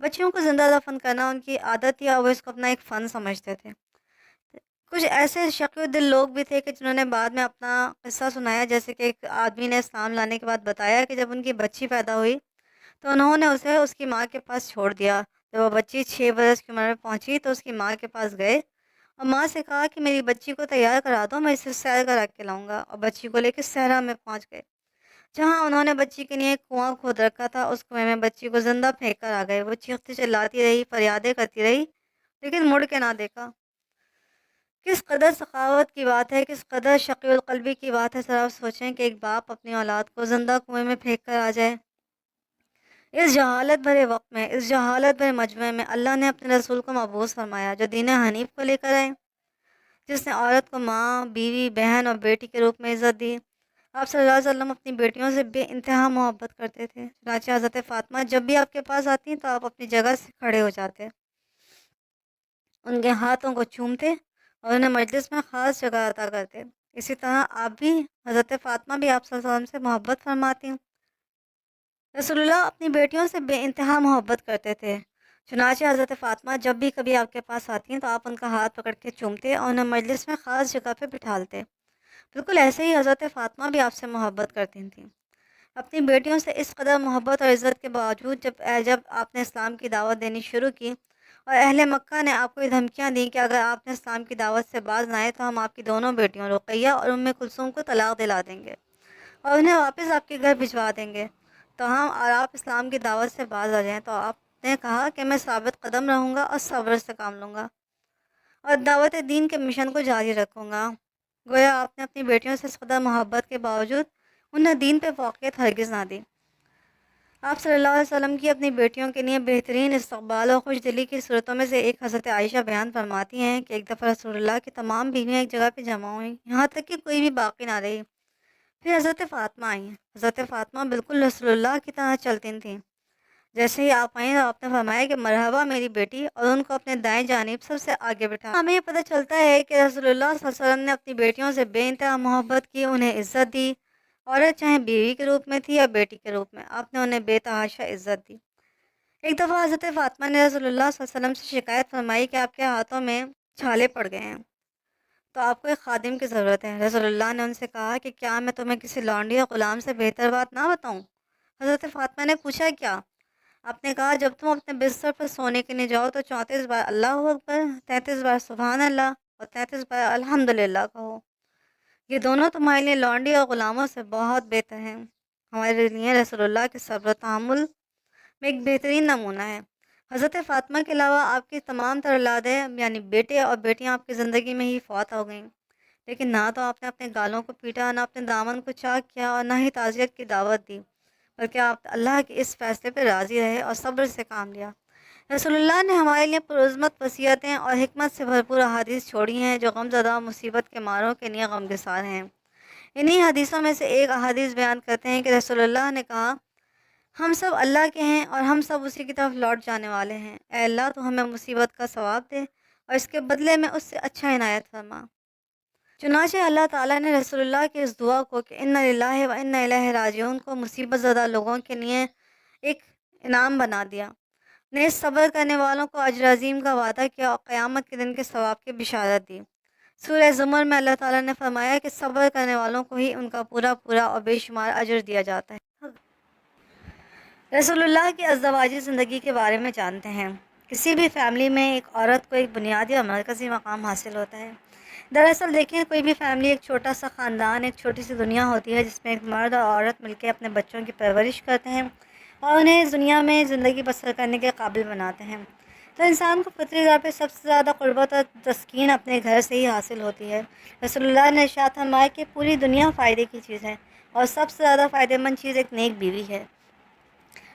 بچیوں کو زندہ دفن کرنا ان کی عادت تھی اور وہ اس کو اپنا ایک فن سمجھتے تھے۔ کچھ ایسے شقی دل لوگ بھی تھے کہ جنہوں نے بعد میں اپنا قصہ سنایا، جیسے کہ ایک آدمی نے اسلام لانے کے بعد بتایا کہ جب ان کی بچی پیدا ہوئی تو انہوں نے اسے اس کی ماں کے پاس چھوڑ دیا۔ جب وہ بچی 6 برس کی عمر میں پہنچی تو اس کی ماں کے پاس گئے اور ماں سے کہا کہ میری بچی کو تیار کرا دو، میں اسے سیر کرا کے لاؤں گا، اور بچی کو لے کے صحرا میں پہنچ گئے، جہاں انہوں نے بچی کے لیے ایک کنواں کھود رکھا تھا۔ اس کنویں میں بچی کو زندہ پھینک کر آ گئے۔ وہ چیختی چلاتی رہی، فریادیں کرتی رہی، لیکن مڑ کے نہ دیکھا۔ کس قدر سخاوت کی بات ہے، کس قدر شقی القلبی کی بات ہے۔ ذرا سوچیں کہ ایک باپ اپنی اولاد کو زندہ کنویں میں پھینک کر آ جائے۔ اس جہالت بھرے وقت میں، اس جہالت بھرے مجمع میں اللہ نے اپنے رسول کو مبعوث فرمایا جو دین حنیف کو لے کر آئے، جس نے عورت کو ماں، بیوی، بہن اور بیٹی کے روپ میں عزت دی۔ آپ صلی اللہ علیہ وسلم اپنی بیٹیوں سے بے انتہا محبت کرتے تھے، چنانچہ حضرت فاطمہ جب بھی آپ کے پاس آتی تو آپ اپنی جگہ سے کھڑے ہو جاتے، ان کے ہاتھوں کو چومتے اور انہیں مجلس میں خاص جگہ عطا کرتے۔ اسی طرح آپ بھی، حضرت فاطمہ بھی آپ صلی اللہ علیہ وسلم سے محبت فرماتی۔ رسول اللہ اپنی بیٹیوں سے بے انتہا محبت کرتے تھے، چنانچہ حضرت فاطمہ جب بھی کبھی آپ کے پاس آتی ہیں تو آپ ان کا ہاتھ پکڑ کے چومتے اور انہیں مجلس میں خاص جگہ پہ بٹھالتے۔ بالکل ایسے ہی حضرت فاطمہ بھی آپ سے محبت کرتی تھیں۔ اپنی بیٹیوں سے اس قدر محبت اور عزت کے باوجود جب آپ نے اسلام کی دعوت دینی شروع کی اور اہل مکہ نے آپ کو یہ دھمکیاں دیں کہ اگر آپ نے اسلام کی دعوت سے باز نہ آئے تو ہم آپ کی دونوں بیٹیوں رقیہ اور ام کلثوم کو طلاق دلا دیں گے اور انہیں واپس آپ کے گھر بھجوا دیں گے، تو ہم اور آپ اسلام کی دعوت سے باز آ جائیں، تو آپ نے کہا کہ میں ثابت قدم رہوں گا اور صبر سے کام لوں گا اور دعوت دین کے مشن کو جاری رکھوں گا۔ گویا آپ نے اپنی بیٹیوں سے اس قدر محبت کے باوجود انہیں دین پہ فوقیت ہرگز نہ دی۔ آپ صلی اللہ علیہ وسلم کی اپنی بیٹیوں کے لیے بہترین استقبال اور خوش دلی کی صورتوں میں سے ایک حضرت عائشہ بیان فرماتی ہیں کہ ایک دفعہ رسول اللہ کی تمام بیویاں ایک جگہ پہ جمع ہوئیں، یہاں تک کہ کوئی بھی باقی نہ رہی۔ پھر حضرت فاطمہ آئیں۔ حضرت فاطمہ بالکل رسول اللہ کی طرح چلتی تھیں۔ جیسے ہی آپ آئیں تو آپ نے فرمایا کہ مرحبا میری بیٹی، اور ان کو اپنے دائیں جانب سب سے آگے بٹھا۔ ہمیں یہ پتہ چلتا ہے کہ رسول اللہ صلی اللہ علیہ وسلم نے اپنی بیٹیوں سے بے انتہا محبت کی، انہیں عزت دی، عورت چاہے بیوی کے روپ میں تھی یا بیٹی کے روپ میں، آپ نے انہیں بے تحاشا عزت دی۔ ایک دفعہ حضرت فاطمہ نے رسول اللہ صلی اللہ علیہ وسلم سے شکایت فرمائی کہ آپ کے ہاتھوں میں چھالے پڑ گئے ہیں، تو آپ کو ایک خادم کی ضرورت ہے۔ رسول اللہ نے ان سے کہا کہ کیا میں تمہیں کسی لونڈی یا غلام سے بہتر بات نہ بتاؤں؟ حضرت فاطمہ نے پوچھا کیا؟ آپ نے کہا جب تم اپنے بستر پر سونے کے لیے جاؤ تو 34 بار اللہ اکبر، 33 بار سبحان اللہ اور 33 بار الحمدللہ کہو۔ یہ دونوں تمہارے لیے لونڈی اور غلاموں سے بہت بہتر ہیں۔ ہمارے لیے رسول اللہ کے صبر و تحمل میں ایک بہترین نمونہ ہے۔ حضرت فاطمہ کے علاوہ آپ کی تمام تر اولادیں یعنی بیٹے اور بیٹیاں آپ کی زندگی میں ہی فوت ہو گئیں، لیکن نہ تو آپ نے اپنے گالوں کو پیٹا، نہ اپنے دامن کو چاک کیا اور نہ ہی تعزیت کی دعوت دی، بلکہ آپ اللہ کے اس فیصلے پہ راضی رہے اور صبر سے کام لیا۔ رسول اللہ نے ہمارے لیے پرعظمت وصیتیں اور حکمت سے بھرپور احادیث چھوڑی ہیں جو غم زدہ مصیبت کے ماروں کے لیے غمگسار ہیں۔ انہی حدیثوں میں سے ایک احادیث بیان کرتے ہیں کہ رسول اللہ نے کہا، ہم سب اللہ کے ہیں اور ہم سب اسی کی طرف لوٹ جانے والے ہیں۔ اے اللہ تو ہمیں مصیبت کا ثواب دے اور اس کے بدلے میں اس سے اچھا عنایت فرما۔ چنانچہ اللہ تعالیٰ نے رسول اللہ کی اس دعا کو کہ انا للہ و انا الیہ راجعون کو مصیبت زدہ لوگوں کے لیے ایک انعام بنا دیا۔ نے اس صبر کرنے والوں کو اجر عظیم کا وعدہ کیا اور قیامت کے دن کے ثواب کی بشارت دی۔ سورہ زمر میں اللہ تعالیٰ نے فرمایا کہ صبر کرنے والوں کو ہی ان کا پورا پورا اور بے شمار اجر دیا جاتا ہے۔ رسول اللہ کی ازدواجی زندگی کے بارے میں جانتے ہیں۔ کسی بھی فیملی میں ایک عورت کو ایک بنیادی اور مرکزی مقام حاصل ہوتا ہے۔ دراصل دیکھیں، کوئی بھی فیملی ایک چھوٹا سا خاندان، ایک چھوٹی سی دنیا ہوتی ہے جس میں ایک مرد اور عورت مل کے اپنے بچوں کی پرورش کرتے ہیں اور انہیں اس دنیا میں زندگی بسر کرنے کے قابل بناتے ہیں۔ تو انسان کو فطری طور پہ سب سے زیادہ قربت اور تسکین اپنے گھر سے ہی حاصل ہوتی ہے۔ رسول اللہ نے ارشاد فرمایا کہ پوری دنیا فائدے کی چیز ہے اور سب سے زیادہ فائدہ مند چیز ایک نیک بیوی ہے۔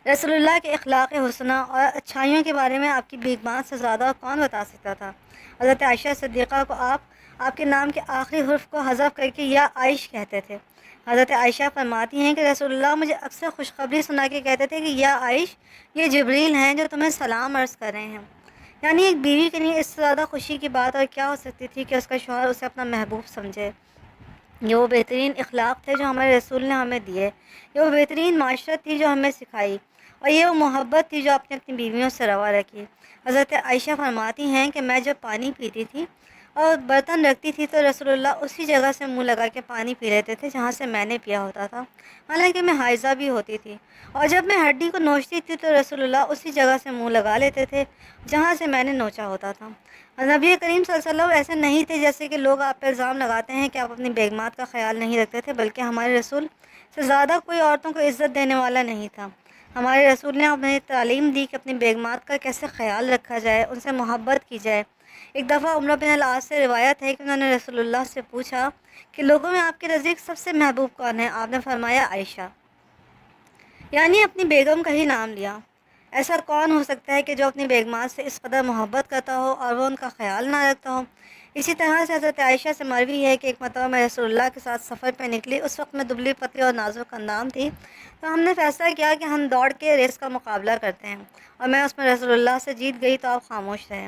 رسول اللہ کے اخلاق حسنہ اور اچھائیوں کے بارے میں آپ کی بیگمان سے زیادہ کون بتا سکتا تھا؟ حضرت عائشہ صدیقہ کو آپ کے نام کے آخری حرف کو حذف کر کے یا عائش کہتے تھے۔ حضرت عائشہ فرماتی ہیں کہ رسول اللہ مجھے اکثر خوشخبری سنا کے کہتے تھے کہ یا عائش، یہ جبریل ہیں جو تمہیں سلام عرض کر رہے ہیں۔ یعنی ایک بیوی کے لیے اس سے زیادہ خوشی کی بات اور کیا ہو سکتی تھی کہ اس کا شوہر اسے اپنا محبوب سمجھے۔ یہ وہ بہترین اخلاق تھے جو ہمارے رسول نے ہمیں دیے، یہ وہ بہترین معاشرت تھی جو ہمیں سکھائی، اور یہ وہ محبت تھی جو آپ نے اپنی بیویوں سے روا رکھی۔ حضرت عائشہ فرماتی ہیں کہ میں جب پانی پیتی تھی اور برتن رکھتی تھی تو رسول اللہ اسی جگہ سے منہ لگا کے پانی پی لیتے تھے جہاں سے میں نے پیا ہوتا تھا، حالانکہ میں حائضہ بھی ہوتی تھی، اور جب میں ہڈی کو نوچتی تھی تو رسول اللہ اسی جگہ سے منہ لگا لیتے تھے جہاں سے میں نے نوچا ہوتا تھا۔ نبی کریم صلی اللہ علیہ وسلم ایسے نہیں تھے جیسے کہ لوگ آپ پہ الزام لگاتے ہیں کہ آپ اپنی بیگمات کا خیال نہیں رکھتے تھے، بلکہ ہمارے رسول سے زیادہ کوئی عورتوں کو عزت دینے والا نہیں تھا۔ ہمارے رسول نے ہمیں تعلیم دی کہ اپنی بیگمات کا کیسے خیال رکھا جائے، ان سے محبت کی جائے۔ ایک دفعہ عمرو بن العاص سے روایت ہے کہ انہوں نے رسول اللہ سے پوچھا کہ لوگوں میں آپ کے نزدیک سب سے محبوب کون ہے؟ آپ نے فرمایا عائشہ، یعنی اپنی بیگم کا ہی نام لیا۔ ایسا کون ہو سکتا ہے کہ جو اپنی بیگمات سے اس قدر محبت کرتا ہو اور وہ ان کا خیال نہ رکھتا ہو؟ اسی طرح سے حضرت عائشہ سے مروی ہے کہ ایک مرتبہ میں رسول اللہ کے ساتھ سفر پہ نکلی، اس وقت میں دبلی پتلی اور نازک اندام تھی، تو ہم نے فیصلہ کیا کہ ہم دوڑ کے ریس کا مقابلہ کرتے ہیں، اور میں اس میں رسول اللہ سے جیت گئی تو آپ خاموش رہے۔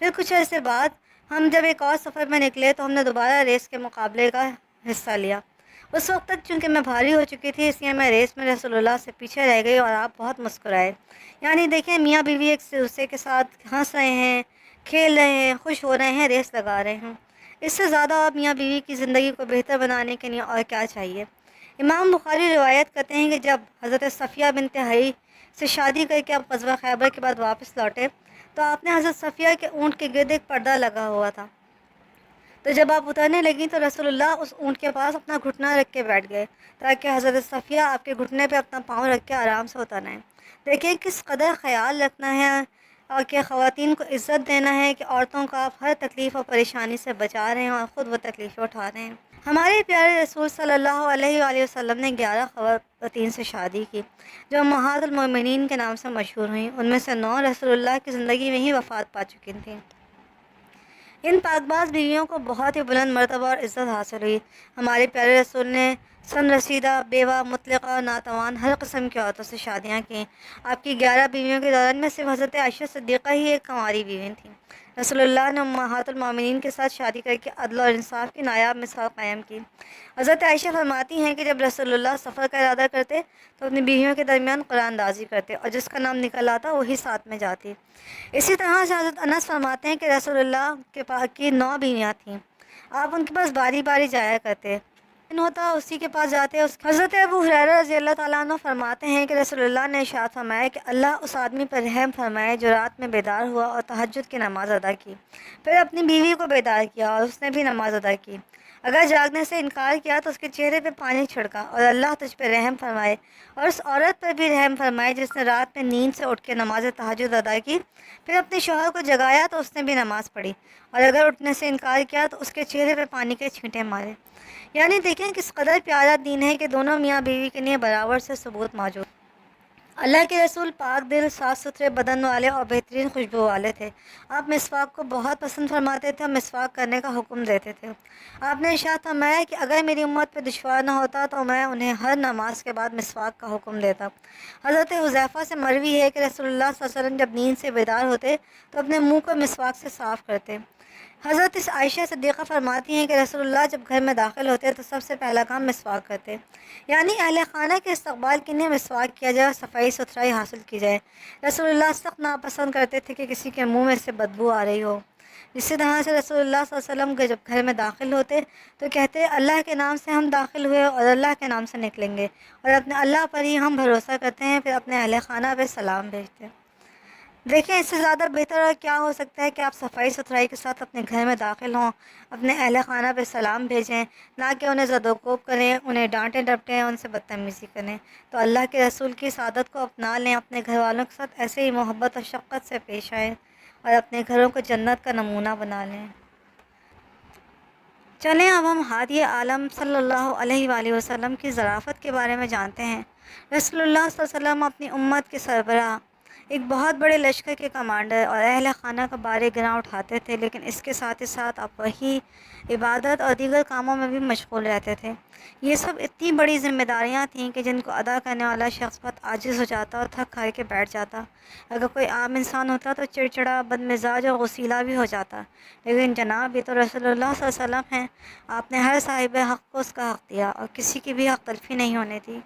پھر کچھ عرصے بعد ہم جب ایک اور سفر میں نکلے تو ہم نے دوبارہ ریس کے مقابلے کا حصہ لیا۔ اس وقت تک چونکہ میں بھاری ہو چکی تھی، اس لیے میں ریس میں رسول اللہ سے پیچھے رہ گئی اور آپ بہت مسکرائے۔ یعنی دیکھیں، میاں بیوی ایک دوسرے کے ساتھ ہنس رہے ہیں، کھیل رہے ہیں، خوش ہو رہے ہیں، ریس لگا رہے ہیں۔ اس سے زیادہ آپ میاں بیوی کی زندگی کو بہتر بنانے کے لیے اور کیا چاہیے؟ امام بخاری روایت کرتے ہیں کہ جب حضرت صفیہ بنت حیی سے شادی کر کے آپ غزوہ خیبر کے بعد واپس لوٹے تو آپ نے حضرت صفیہ کے اونٹ کے گرد ایک پردہ لگا ہوا تھا، تو جب آپ اترنے لگیں تو رسول اللہ اس اونٹ کے پاس اپنا گھٹنا رکھ کے بیٹھ گئے تاکہ حضرت صفیہ آپ کے گھٹنے پہ اپنا پاؤں رکھ کے آرام سے اترنا ہے۔ دیکھیں کس قدر خیال رکھنا ہے اور کہ خواتین کو عزت دینا ہے کہ عورتوں کو آپ ہر تکلیف اور پریشانی سے بچا رہے ہیں اور خود وہ تکلیفیں اٹھا رہے ہیں۔ ہمارے پیارے رسول صلی اللہ علیہ وآلہ وسلم نے 11 خواتین سے شادی کی جو امہات المومنین کے نام سے مشہور ہوئیں، ان میں سے 9 رسول اللہ کی زندگی میں ہی وفات پا چکی تھیں۔ ان پاک باز بیویوں کو بہت ہی بلند مرتبہ اور عزت حاصل ہوئی۔ ہمارے پیارے رسول نے سن رسیدہ، بیوہ، مطلقہ اور ناتوان ہر قسم کی عورتوں سے شادیاں کیں۔ آپ کی 11 بیویوں کے دوران میں صرف حضرت عائشہ صدیقہ ہی ایک کنواری بیوی تھیں۔ رسول اللہ نے امہات المومنین کے ساتھ شادی کر کے عدل اور انصاف کی نایاب مثال قائم کی۔ حضرت عائشہ فرماتی ہیں کہ جب رسول اللہ سفر کا ارادہ کرتے تو اپنی بیویوں کے درمیان قرآن اندازی کرتے اور جس کا نام نکل آتا وہی ساتھ میں جاتی۔ اسی طرح سے حضرت انس فرماتے ہیں کہ رسول اللہ کے پاس کی 9 بیویاں تھیں، آپ ان کے پاس باری باری جایا کرتے، ہوتا اسی کے پاس جاتے۔ حضرت ابو ہریرہ رضی اللہ تعالیٰ عنہ فرماتے ہیں کہ رسول اللہ نے ارشاد فرمایا کہ اللہ اس آدمی پر رحم فرمائے جو رات میں بیدار ہوا اور تہجد کی نماز ادا کی، پھر اپنی بیوی کو بیدار کیا اور اس نے بھی نماز ادا کی، اگر جاگنے سے انکار کیا تو اس کے چہرے پہ پانی چھڑکا، اور اللہ تجھ پہ رحم فرمائے، اور اس عورت پر بھی رحم فرمائے جس نے رات میں نیند سے اٹھ کے نماز تہجد ادا کی، پھر اپنے شوہر کو جگایا تو اس نے بھی نماز پڑھی، اور اگر اٹھنے سے انکار کیا تو اس کے چہرے پہ پانی کے چھینٹے مارے۔ یعنی دیکھیں کس قدر پیارا دین ہے کہ دونوں میاں بیوی کے لیے برابر سے ثبوت موجود۔ اللہ کے رسول پاک دل، صاف ستھرے بدن والے اور بہترین خوشبو والے تھے۔ آپ مسواک کو بہت پسند فرماتے تھے اور مسواک کرنے کا حکم دیتے تھے۔ آپ نے ارشاد فرمایا کہ اگر میری امت پہ دشوار نہ ہوتا تو میں انہیں ہر نماز کے بعد مسواک کا حکم دیتا۔ حضرت حذیفہ سے مروی ہے کہ رسول اللہ صلی اللہ علیہ وسلم جب نیند سے بیدار ہوتے تو اپنے منہ کو مسواک سے صاف کرتے۔ حضرت عائشہ صدیقہ فرماتی ہیں کہ رسول اللہ جب گھر میں داخل ہوتے تو سب سے پہلا کام مسواک کرتے، یعنی اہل خانہ کے استقبال کے لیے مسواک کیا جائے اور صفائی ستھرائی حاصل کی جائے۔ رسول اللہ سخت ناپسند کرتے تھے کہ کسی کے منہ میں سے بدبو آ رہی ہو۔ اسی طرح سے رسول اللہ صلی اللہ علیہ وسلم کے جب گھر میں داخل ہوتے تو کہتے اللہ کے نام سے ہم داخل ہوئے اور اللہ کے نام سے نکلیں گے، اور اپنے اللہ پر ہی ہم بھروسہ کرتے ہیں، پھر اپنے اہل خانہ پہ سلام بھیجتے۔ دیکھیں اس سے زیادہ بہتر اور کیا ہو سکتا ہے کہ آپ صفائی ستھرائی کے ساتھ اپنے گھر میں داخل ہوں، اپنے اہل خانہ پہ سلام بھیجیں، نہ کہ انہیں زد و کوب کریں، انہیں ڈانٹیں ڈپٹیں، ان سے بدتمیزی کریں۔ تو اللہ کے رسول کی سعادت کو اپنا لیں، اپنے گھر والوں کے ساتھ ایسے ہی محبت اور شفقت سے پیش آئیں اور اپنے گھروں کو جنت کا نمونہ بنا لیں۔ چلیں اب ہم ہادی عالم صلی اللہ علیہ وآلہ وسلم کی ظرافت کے بارے میں جانتے ہیں۔ رسول اللہ صلی اللہ علیہ وسلم اپنی امت کے سربراہ، ایک بہت بڑے لشکر کے کمانڈر اور اہل خانہ کا بار گراں اٹھاتے تھے، لیکن اس کے ساتھ ہی ساتھ آپ وہی عبادت اور دیگر کاموں میں بھی مشغول رہتے تھے۔ یہ سب اتنی بڑی ذمہ داریاں تھیں کہ جن کو ادا کرنے والا شخص بہت عاجز ہو جاتا اور تھک کھا کے بیٹھ جاتا۔ اگر کوئی عام انسان ہوتا تو چڑچڑا، بد مزاج اور غصیلا بھی ہو جاتا، لیکن جناب یہ تو رسول اللہ صلی اللہ علیہ وسلم ہیں، آپ نے ہر صاحب حق کو اس کا حق دیا اور کسی کی بھی حق تلفی نہیں ہونے دی۔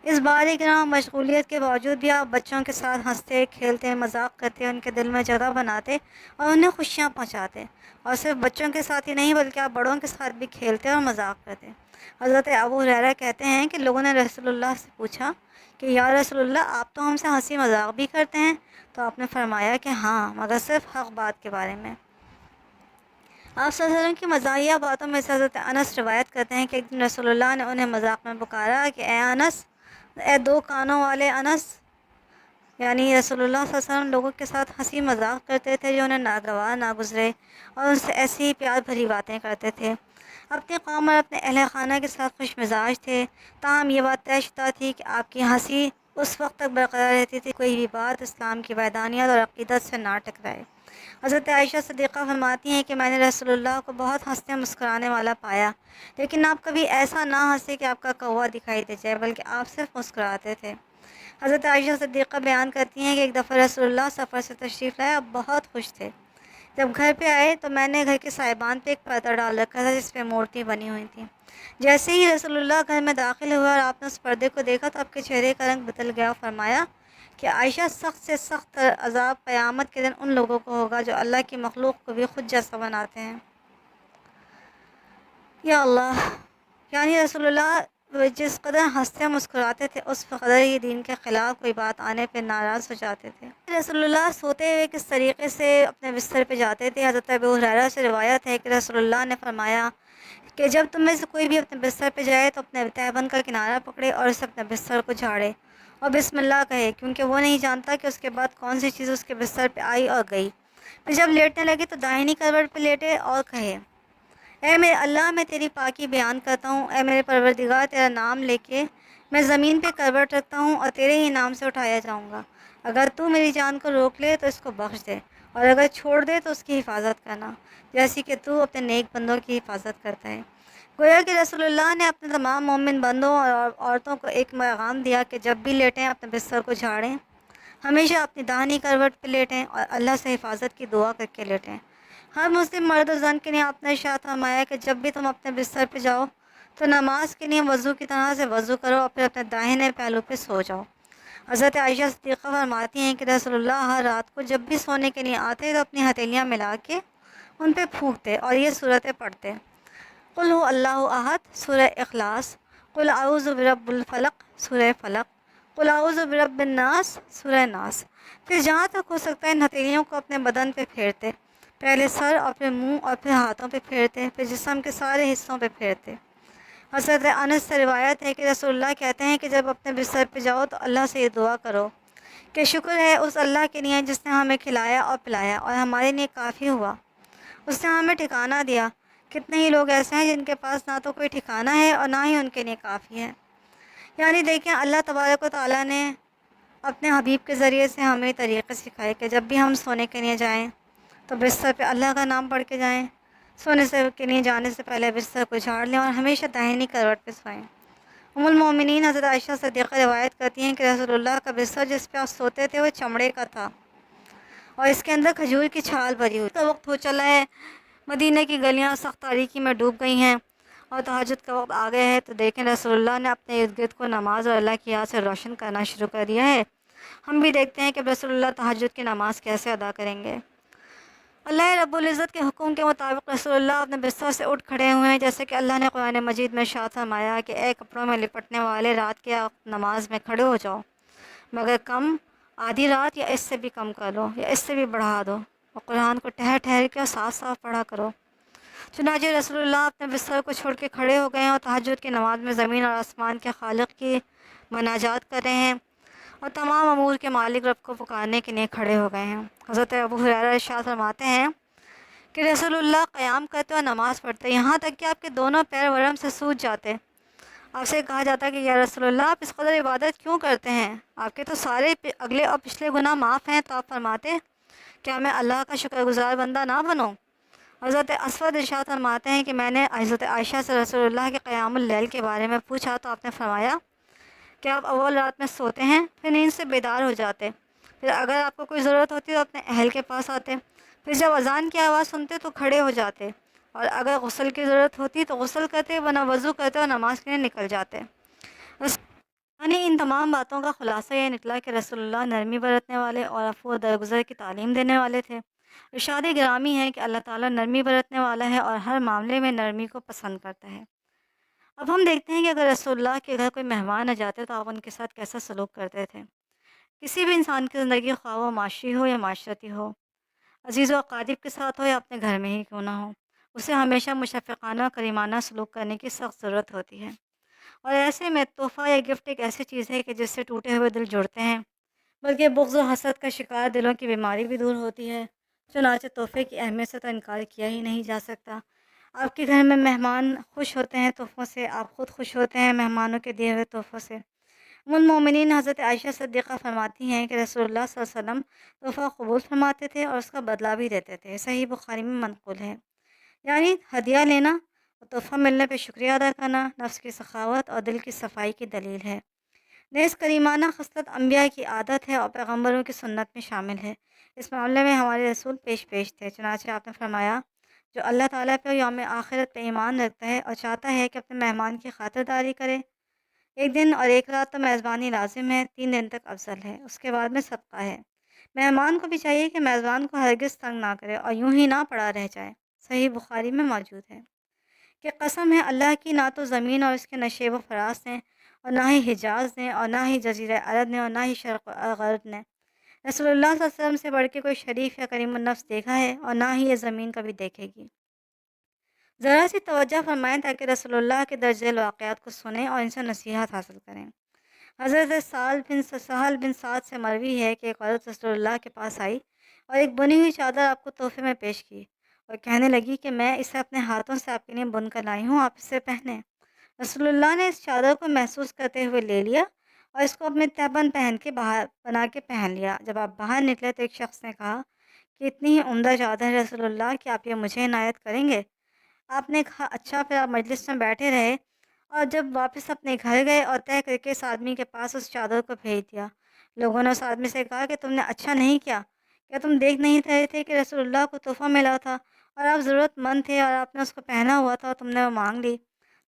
اس باری گراں مشغولیت کے باوجود بھی آپ بچوں کے ساتھ ہنستے، کھیلتے، مذاق کرتے، ان کے دل میں جگہ بناتے اور انہیں خوشیاں پہنچاتے، اور صرف بچوں کے ساتھ ہی نہیں بلکہ آپ بڑوں کے ساتھ بھی کھیلتے اور مذاق کرتے۔ حضرت ابو ہریرہ کہتے ہیں کہ لوگوں نے رسول اللہ سے پوچھا کہ یا رسول اللہ آپ تو ہم سے ہنسی مذاق بھی کرتے ہیں؟ تو آپ نے فرمایا کہ ہاں، مگر صرف حق بات کے بارے میں۔ آپ صلی اللہ علیہ وسلم کی مزاحیہ باتوں میں سے حضرت انس روایت کرتے ہیں کہ ایک دن رسول اللہ نے انہیں مذاق میں پکارا کہ اے انس، اے 2 کانوں والے انس، یعنی رسول اللہ صلی اللہ علیہ وسلم لوگوں کے ساتھ ہنسی مذاق کرتے تھے جو انہیں ناگوار نہ گزرے، اور ان سے ایسی ہی پیار بھری باتیں کرتے تھے۔ اپنے قوم اور اپنے اہل خانہ کے ساتھ خوش مزاج تھے، تاہم یہ بات طے شدہ تھی کہ آپ کی ہنسی اس وقت تک برقرار رہتی تھی کوئی بھی بات اسلام کی وحدانیت اور عقیدت سے نہ ٹکرائے۔ حضرت عائشہ صدیقہ فرماتی ہیں کہ میں نے رسول اللہ کو بہت ہنستے مسکرانے والا پایا، لیکن آپ کبھی ایسا نہ ہنسے کہ آپ کا کوہ دکھائی دے جائے، بلکہ آپ صرف مسکراتے تھے۔ حضرت عائشہ صدیقہ بیان کرتی ہیں کہ ایک دفعہ رسول اللہ سفر سے تشریف لائے، آپ بہت خوش تھے۔ جب گھر پہ آئے تو میں نے گھر کے سائبان پہ ایک پردہ ڈال رکھا تھا جس پہ مورتی بنی ہوئی تھی۔ جیسے ہی رسول اللہ گھر میں داخل ہوا اور آپ نے اس پردے کو دیکھا تو آپ کے چہرے کا رنگ بدل گیا اور فرمایا کہ عائشہ، سخت سے سخت عذاب قیامت کے دن ان لوگوں کو ہوگا جو اللہ کی مخلوق کو بھی خود جیسا بناتے ہیں۔ یا اللہ، یعنی رسول اللہ جس قدر ہنستے مسکراتے تھے اس قدر ہی دین کے خلاف کوئی بات آنے پہ ناراض ہو جاتے تھے۔ رسول اللہ سوتے ہوئے کس طریقے سے اپنے بستر پہ جاتے تھے؟ حضرت ابو ہریرہ سے روایت ہے کہ رسول اللہ نے فرمایا کہ جب تم میں سے کوئی بھی اپنے بستر پہ جائے تو اپنے تہبند کا کنارہ پکڑے اور اسے اپنے بستر کو جھاڑے اور بسم اللہ کہے، کیونکہ وہ نہیں جانتا کہ اس کے بعد کون سی چیز اس کے بستر پہ آئی اور گئی۔ پھر جب لیٹنے لگے تو داہنی کروٹ پہ لیٹے اور کہے، اے میرے اللہ، میں تیری پاکی بیان کرتا ہوں، اے میرے پروردگار، تیرا نام لے کے میں زمین پہ کروٹ رکھتا ہوں اور تیرے ہی نام سے اٹھایا جاؤں گا۔ اگر تو میری جان کو روک لے تو اس کو بخش دے، اور اگر چھوڑ دے تو اس کی حفاظت کرنا، جیسی کہ تو اپنے نیک بندوں کی حفاظت کرتا ہے۔ گویا کہ رسول اللہ نے اپنے تمام مومن بندوں اور عورتوں کو ایک پیغام دیا کہ جب بھی لیٹیں اپنے بستر کو جھاڑیں، ہمیشہ اپنی داہنی کروٹ پہ لیٹیں اور اللہ سے حفاظت کی دعا کر کے لیٹیں۔ ہر مسلم مرد و زن کے لیے آپ نے ارشاد فرمایا کہ جب بھی تم اپنے بستر پہ جاؤ تو نماز کے لیے وضو کی طرح سے وضو کرو اور پھر اپنے داہنے پہلو پہ سو جاؤ۔ حضرت عائشہ صدیقہ فرماتی ہیں کہ رسول اللہ ہر رات کو جب بھی سونے کے لیے آتے تو اپنی ہتھیلیاں ملا کے ان پہ پھونکتے اور یہ صورتیں پڑھتے: قل هو اللہ احد سورہ اخلاص، قل اعوذ برب الفلق سورہ فلق، قل اعوذ برب الناس سورہ ناس۔ پھر جہاں تک ہو سکتا ہے ان ہتھیلیوں کو اپنے بدن پہ پھیرتے، پہلے سر اور پھر منہ اور پھر ہاتھوں پہ پھیرتے، پھر جسم کے سارے حصوں پہ پھیرتے۔ حضرت انس سے روایت ہے کہ رسول اللہ کہتے ہیں کہ جب اپنے بستر پہ جاؤ تو اللہ سے یہ دعا کرو کہ شکر ہے اس اللہ کے لیے جس نے ہمیں کھلایا اور پلایا اور ہمارے لیے کافی ہوا، اس نے ہمیں ٹھکانہ دیا۔ کتنے ہی لوگ ایسے ہیں جن کے پاس نہ تو کوئی ٹھکانہ ہے اور نہ ہی ان کے لیے کافی ہے۔ یعنی دیکھیں، اللہ تبارک و تعالیٰ نے اپنے حبیب کے ذریعے سے ہمیں طریقے سکھائے کہ جب بھی ہم سونے کے لیے جائیں تو بستر پہ اللہ کا نام پڑھ کے جائیں، سونے سے کے لیے جانے سے پہلے بستر کو جھاڑ لیں اور ہمیشہ داہنی کروٹ پہ سوئیں۔ ام المومنین حضرت عائشہ صدیقہ روایت کرتی ہیں کہ رسول اللہ کا بستر جس پہ آپ سوتے تھے وہ چمڑے کا تھا اور اس کے اندر کھجور کی چھال بھری ہوئی۔ کا وقت ہو چلا ہے، مدینہ کی گلیاں سخت تاریکی میں ڈوب گئی ہیں اور تہجد کا وقت آ گیا ہے، تو دیکھیں رسول اللہ نے اپنے ارد گرد کو نماز اور اللہ کی یاد سے روشن کرنا شروع کر دیا ہے۔ ہم بھی دیکھتے ہیں کہ رسول اللہ تہجد کی نماز کیسے ادا کریں گے۔ اللہ رب العزت کے حکم کے مطابق رسول اللہ اپنے بستر سے اٹھ کھڑے ہوئے ہیں، جیسے کہ اللہ نے قرآن مجید میں ارشاد فرمایا کہ اے کپڑوں میں لپٹنے والے، رات کے وقت نماز میں کھڑے ہو جاؤ، مگر کم آدھی رات یا اس سے بھی کم کر لو یا اس سے بھی بڑھا دو، اور قرآن کو ٹھہر ٹھہر کے اور صاف صاف پڑھا کرو۔ چنانچہ رسول اللہ اپنے بستر کو چھوڑ کے کھڑے ہو گئے ہیں اور تہجد کی نماز میں زمین اور آسمان کے خالق کی مناجات کر رہے ہیں اور تمام امور کے مالک رب کو پکارنے کے لیے کھڑے ہو گئے ہیں۔ حضرت ابو ہریرہ ارشاد فرماتے ہیں کہ رسول اللہ قیام کرتے اور نماز پڑھتے یہاں تک کہ آپ کے دونوں پیر ورم سے سوج جاتے۔ آپ سے کہا جاتا کہ یا رسول اللہ، آپ اس قدر عبادت کیوں کرتے ہیں؟ آپ کے تو سارے اگلے اور پچھلے گناہ معاف ہیں۔ تو آپ فرماتے کیا میں اللہ کا شکر گزار بندہ نہ بنوں؟ حضرت اسود ارشاد فرماتے ہیں کہ میں نے حضرت عائشہ سے رسول اللہ کے قیام اللیل کے بارے میں پوچھا تو آپ نے فرمایا کہ آپ اول رات میں سوتے ہیں، پھر نیند سے بیدار ہو جاتے، پھر اگر آپ کو کوئی ضرورت ہوتی تو اپنے اہل کے پاس آتے، پھر جب اذان کی آواز سنتے تو کھڑے ہو جاتے، اور اگر غسل کی ضرورت ہوتی تو غسل کرتے، ورنہ وضو کرتے اور نماز کے لیے نکل جاتے۔ یعنی ان تمام باتوں کا خلاصہ یہ نکلا کہ رسول اللہ نرمی برتنے والے اور عفو و درگزر کی تعلیم دینے والے تھے۔ ارشاد گرامی ہے کہ اللہ تعالیٰ نرمی برتنے والا ہے اور ہر معاملے میں نرمی کو پسند کرتا ہے۔ اب ہم دیکھتے ہیں کہ اگر رسول اللہ کے گھر کوئی مہمان آ جاتے تو آپ ان کے ساتھ کیسا سلوک کرتے تھے۔ کسی بھی انسان کی زندگی، خواہ وہ معاشی ہو یا معاشرتی ہو، عزیز و اقارب کے ساتھ ہو یا اپنے گھر میں ہی کیوں نہ ہو، اسے ہمیشہ مشفقانہ اور کریمانہ سلوک کرنے کی سخت ضرورت ہوتی ہے۔ اور ایسے میں تحفہ یا گفٹ ایک ایسی چیز ہے کہ جس سے ٹوٹے ہوئے دل جڑتے ہیں، بلکہ بغض و حسد کا شکار دلوں کی بیماری بھی دور ہوتی ہے۔ چنانچہ تحفے کی اہمیت سے تو انکار کیا ہی نہیں جا سکتا۔ آپ کے گھر میں مہمان خوش ہوتے ہیں تحفوں سے، آپ خود خوش ہوتے ہیں مہمانوں کے دیے ہوئے تحفوں سے۔ ام المومنین حضرت عائشہ صدیقہ فرماتی ہیں کہ رسول اللہ صلی اللہ علیہ وسلم تحفہ قبول فرماتے تھے اور اس کا بدلہ بھی دیتے تھے۔ صحیح بخاری میں منقول ہے۔ یعنی ہدیہ لینا اور تحفہ ملنے پہ شکریہ ادا کرنا نفس کی سخاوت اور دل کی صفائی کی دلیل ہے۔ نیز کریمانہ خصلت انبیاء کی عادت ہے اور پیغمبروں کی سنت میں شامل ہے۔ اس معاملے میں ہمارے رسول پیش تھے۔ چنانچہ آپ نے فرمایا جو اللہ تعالیٰ پہ یوم آخرت پہ ایمان رکھتا ہے اور چاہتا ہے کہ اپنے مہمان کی خاطرداری کرے، ایک دن اور ایک رات تو میزبانی لازم ہے، 3 دن تک افضل ہے، اس کے بعد میں صدقہ ہے۔ مہمان کو بھی چاہیے کہ میزبان کو ہرگز تنگ نہ کرے اور یوں ہی نہ پڑا رہ جائے۔ صحیح بخاری میں موجود ہے کہ قسم ہے اللہ کی، نہ تو زمین اور اس کے نشیب و فراز نے، اور نہ ہی حجاز نے، اور نہ ہی جزیرہ عرب نے، اور نہ ہی شرق و غرب نے رسول اللہ صلی اللہ علیہ وسلم سے بڑھ کے کوئی شریف یا کریم النفس دیکھا ہے، اور نہ ہی یہ زمین کبھی دیکھے گی۔ ذرا سی توجہ فرمائیں تاکہ رسول اللہ کے درج ذیل واقعات کو سنیں اور ان سے نصیحت حاصل کریں۔ حضرت سہل بن سعد سے مروی ہے کہ ایک عورت رسول اللہ کے پاس آئی اور ایک بنی ہوئی چادر آپ کو تحفے میں پیش کی اور کہنے لگی کہ میں اسے اپنے ہاتھوں سے آپ کے لیے بن کر لائی ہوں، آپ اسے پہنیں۔ رسول اللہ نے اس چادر کو محسوس کرتے ہوئے لے لیا اور اس کو اپنے تہبند پہن کے باہر بنا کے پہن لیا۔ جب آپ باہر نکلے تو ایک شخص نے کہا کہ اتنی ہی عمدہ چادر ہے رسول اللہ کہ آپ یہ مجھے عنایت کریں گے؟ آپ نے کہا اچھا، پھر آپ مجلس میں بیٹھے رہے اور جب واپس اپنے گھر گئے اور طے کر کے اس آدمی کے پاس اس چادر کو بھیج دیا۔ لوگوں نے اس آدمی سے کہا کہ تم نے اچھا نہیں کیا تم دیکھ نہیں رہے تھے کہ رسول اللہ کو تحفہ ملا تھا اور آپ ضرورت مند تھے اور آپ نے اس کو پہنا ہوا تھا اور تم نے وہ مانگ لی،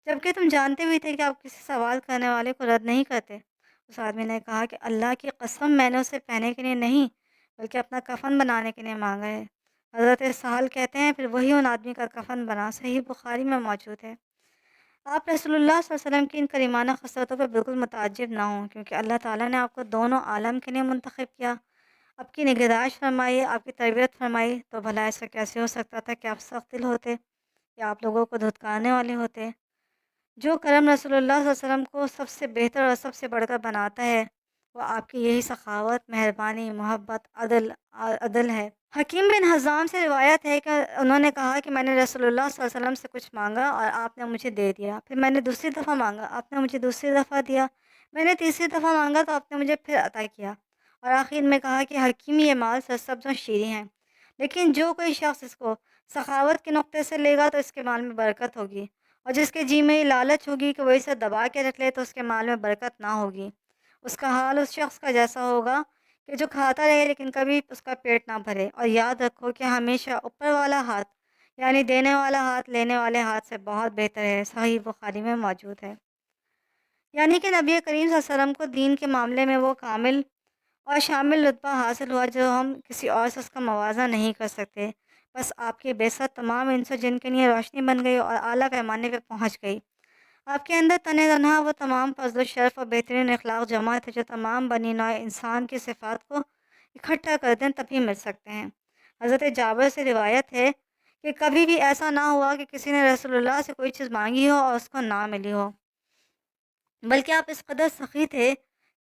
جبکہ تم جانتے بھی تھے کہ آپ کسی سوال کرنے والے کو رد نہیں کرتے۔ اس آدمی نے کہا کہ اللہ کی قسم، میں نے اسے پہننے کے لیے نہیں بلکہ اپنا کفن بنانے کے لیے مانگا ہے۔ حضرت سہل کہتے ہیں پھر وہی ان آدمی کا کفن بنا، صحیح بخاری میں موجود ہے۔ آپ رسول اللہ صلی اللہ علیہ وسلم کی ان کریمانہ خصلتوں پر بالکل متعجب نہ ہوں، کیونکہ اللہ تعالیٰ نے آپ کو دونوں عالم کے لیے منتخب کیا، آپ کی نگہداشت فرمائی، آپ کی تربیت فرمائی، تو بھلا ایسا کیسے ہو سکتا تھا کہ آپ سخت دل ہوتے یا آپ لوگوں کو دھتکارنے والے ہوتے؟ جو کرم رسول اللہ صلی اللہ علیہ وسلم کو سب سے بہتر اور سب سے بڑھ کر بناتا ہے، وہ آپ کی یہی سخاوت، مہربانی، محبت، عدل ہے۔ حکیم بن حزام سے روایت ہے کہ انہوں نے کہا کہ میں نے رسول اللہ صلی اللہ علیہ وسلم سے کچھ مانگا اور آپ نے مجھے دے دیا، پھر میں نے دوسری دفعہ مانگا، آپ نے مجھے دوسری دفعہ دیا، میں نے تیسری دفعہ مانگا تو آپ نے مجھے پھر عطا کیا، اور آخر میں کہا کہ حکیم یہ مال سرسبز و شیریں ہیں، لیکن جو کوئی شخص اس کو سخاوت کے نقطے سے لے گا تو اس کے مال میں برکت ہوگی، اور جس کے جی میں یہ لالچ ہوگی کہ وہ اسے دبا کے رکھ لے تو اس کے مال میں برکت نہ ہوگی۔ اس کا حال اس شخص کا جیسا ہوگا کہ جو کھاتا رہے لیکن کبھی اس کا پیٹ نہ بھرے، اور یاد رکھو کہ ہمیشہ اوپر والا ہاتھ یعنی دینے والا ہاتھ لینے والے ہاتھ سے بہت بہتر ہے، صحیح بخاری میں موجود ہے۔ یعنی کہ نبی کریم صلی اللہ علیہ وسلم کو دین کے معاملے میں وہ کامل اور شامل رتبہ حاصل ہوا جو ہم کسی اور سے اس کا موازنہ نہیں کر سکتے۔ بس آپ کی بعثت تمام انس و جن کے لیے روشنی بن گئی اور اعلیٰ پیمانے پہ پہنچ گئی۔ آپ کے اندر تنہا وہ تمام فضل و شرف اور بہترین اخلاق جمع تھے جو تمام بنی نوع انسان کی صفات کو اکٹھا کر دیں تبھی مل سکتے ہیں۔ حضرت جابر سے روایت ہے کہ کبھی بھی ایسا نہ ہوا کہ کسی نے رسول اللہ سے کوئی چیز مانگی ہو اور اس کو نہ ملی ہو، بلکہ آپ اس قدر سخی تھے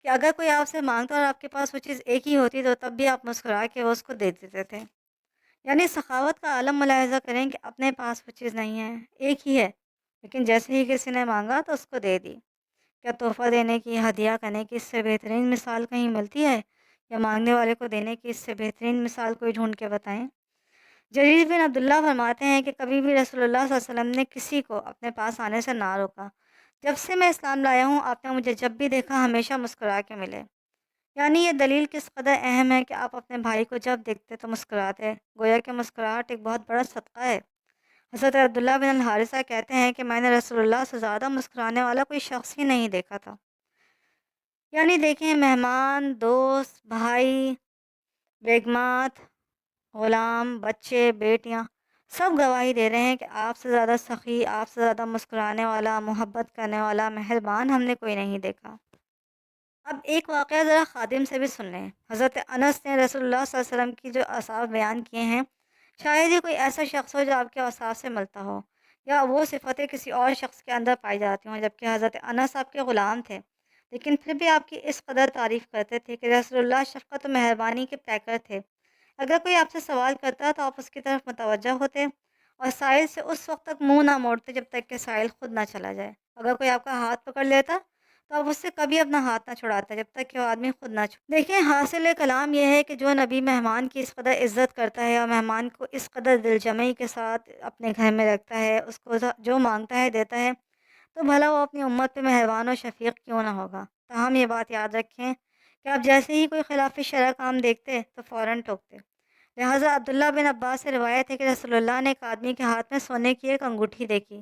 کہ اگر کوئی آپ سے مانگتا اور آپ کے پاس وہ چیز ایک ہی ہوتی تو تب بھی آپ مسکرا کے وہ اس کو دے دیتے تھے۔ یعنی سخاوت کا عالم ملاحظہ کریں کہ اپنے پاس وہ چیز نہیں ہے، ایک ہی ہے، لیکن جیسے ہی کسی نے مانگا تو اس کو دے دی۔ کیا تحفہ دینے کی، ہدیہ کرنے کی اس سے بہترین مثال کہیں ملتی ہے؟ یا مانگنے والے کو دینے کی اس سے بہترین مثال کوئی ڈھونڈ کے بتائیں؟ جریر بن عبداللہ فرماتے ہیں کہ کبھی بھی رسول اللہ صلی اللہ علیہ وسلم نے کسی کو اپنے پاس آنے سے نہ روکا۔ جب سے میں اسلام لایا ہوں آپ نے مجھے جب بھی دیکھا ہمیشہ مسکرا کے ملے۔ یعنی یہ دلیل کس قدر اہم ہے کہ آپ اپنے بھائی کو جب دیکھتے تو مسکراتے، گویا کہ مسکراہٹ ایک بہت بڑا صدقہ ہے۔ حضرت عبداللہ بن الحارثہ کہتے ہیں کہ میں نے رسول اللہ سے زیادہ مسکرانے والا کوئی شخص ہی نہیں دیکھا تھا۔ یعنی دیکھیں، مہمان، دوست، بھائی، بیگمات، غلام، بچے، بیٹیاں، سب گواہی دے رہے ہیں کہ آپ سے زیادہ سخی، آپ سے زیادہ مسکرانے والا، محبت کرنے والا، مہربان ہم نے کوئی نہیں دیکھا۔ اب ایک واقعہ ذرا خادم سے بھی سن لیں۔ حضرت انس نے رسول اللہ صلی اللہ علیہ وسلم کی جو اوصاف بیان کیے ہیں، شاید ہی کوئی ایسا شخص ہو جو آپ کے اوصاف سے ملتا ہو، یا وہ صفتیں کسی اور شخص کے اندر پائی جاتی ہوں، جبکہ حضرت انس آپ کے غلام تھے لیکن پھر بھی آپ کی اس قدر تعریف کرتے تھے کہ رسول اللہ شفقت و مہربانی کے پیکر تھے۔ اگر کوئی آپ سے سوال کرتا تو آپ اس کی طرف متوجہ ہوتے اور سائل سے اس وقت تک منہ نہ موڑتے جب تک کہ سائل خود نہ چلا جائے۔ اگر کوئی آپ کا ہاتھ پکڑ لیتا تو آپ اس سے کبھی اپنا ہاتھ نہ چھڑاتے جب تک کہ وہ آدمی خود نہ چھوڑے۔ دیکھیں، حاصل کلام یہ ہے کہ جو نبی مہمان کی اس قدر عزت کرتا ہے اور مہمان کو اس قدر دل جمعی کے ساتھ اپنے گھر میں رکھتا ہے، اس کو جو مانگتا ہے دیتا ہے، تو بھلا وہ اپنی امت پہ مہربان و شفیق کیوں نہ ہوگا۔ تاہم یہ بات یاد رکھیں کہ آپ جیسے ہی کوئی خلاف شرع کام دیکھتے تو فوراً ٹوکتے۔ لہٰذا عبداللہ بن عباس سے روایت ہے کہ رسول اللہ نے ایک آدمی کے ہاتھ میں سونے کی ایک انگوٹھی دیکھی۔